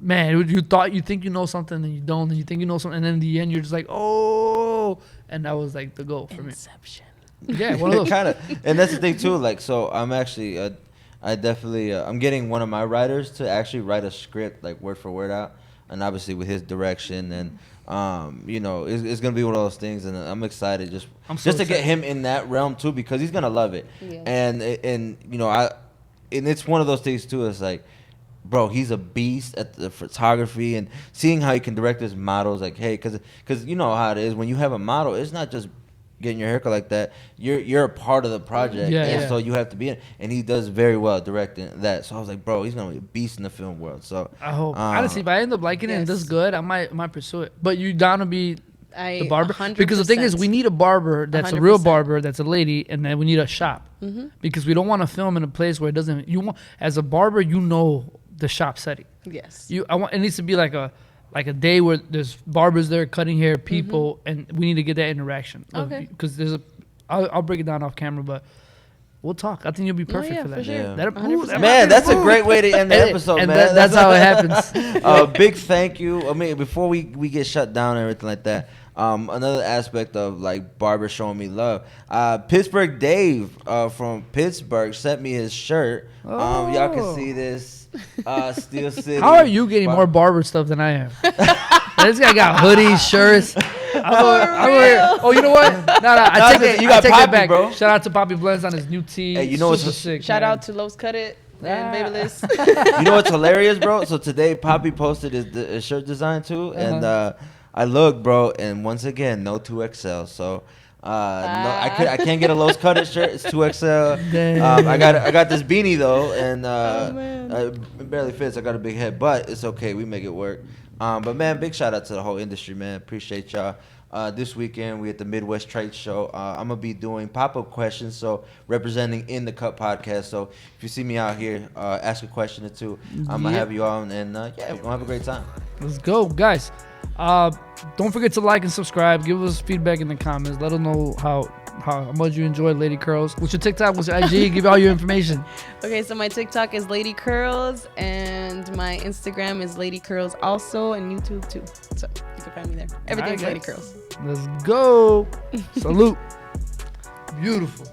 man, you think you know something, and you don't, and you think you know something, and then in the end you're just like, oh, and that was like the goal for Inception. me. Yeah, one of those. Kind of, and that's the thing too. Like, so I'm actually, I definitely, I'm getting one of my writers to actually write a script, like word for word out, and obviously with his direction, and you know, it's gonna be one of those things, and I'm excited just to get him in that realm too, because he's gonna love it, and you know, and it's one of those things too. It's like, bro, he's a beast at the photography and seeing how he can direct his models. Like, hey, because you know how it is when you have a model, it's not just getting your haircut like that. You're a part of the project, so you have to be in it. And he does very well directing that. So I was like, bro, he's gonna be a beast in the film world. So I hope. Honestly, if I end up liking it and this good, I might pursue it. But you down to be the barber? 100%. Because the thing is, we need a barber that's 100%. a real barber, that's a lady, and then we need a shop. Because we don't want to film in a place where it doesn't. You want, as a barber, you know the shop setting. Yes. It needs to be like a day where there's barbers there cutting hair, people, and we need to get that interaction. Okay. Because I'll break it down off camera, but we'll talk. I think you'll be perfect for that. For sure. Yeah. Man, that's a great way to end the episode, and man. That's how it happens. Big thank you. I mean, before we get shut down and everything like that, another aspect of like Barber showing me love. Pittsburgh Dave from Pittsburgh sent me his shirt. Y'all can see this. Steel City. How are you getting more barber stuff than I am? This guy got hoodies, shirts. Oh, you know what? No, I take it back, bro. Shout out to Poppy Blends on his new tee. Hey, you know what's sick? Shout out to Lowe's Cut It and Babyliss. You know what's hilarious, bro? So today Poppy posted his shirt design too, and I looked, bro, and once again, no 2XL. So. No, I can't get a Lowe's Cut It shirt. It's 2XL. I got this beanie though, and it barely fits. I got a big head, but it's okay. We make it work. But man, big shout out to the whole industry, man. Appreciate y'all. This weekend we at the Midwest Trade Show. I'm gonna be doing pop-up questions, so representing In the Cut podcast. So if you see me out here, ask a question or two. I'm gonna have you on, and we're gonna have a great time. Let's go, guys. Don't forget to like and subscribe. Give us feedback in the comments. Let us know how much you enjoyed Lady Curls. What's your TikTok? What's your IG? Give all your information. Okay, so my TikTok is Lady Curls, and my Instagram is Lady Curls also, and YouTube too. So you can find me there. Everything's Lady Curls. Let's go. Salute. Beautiful.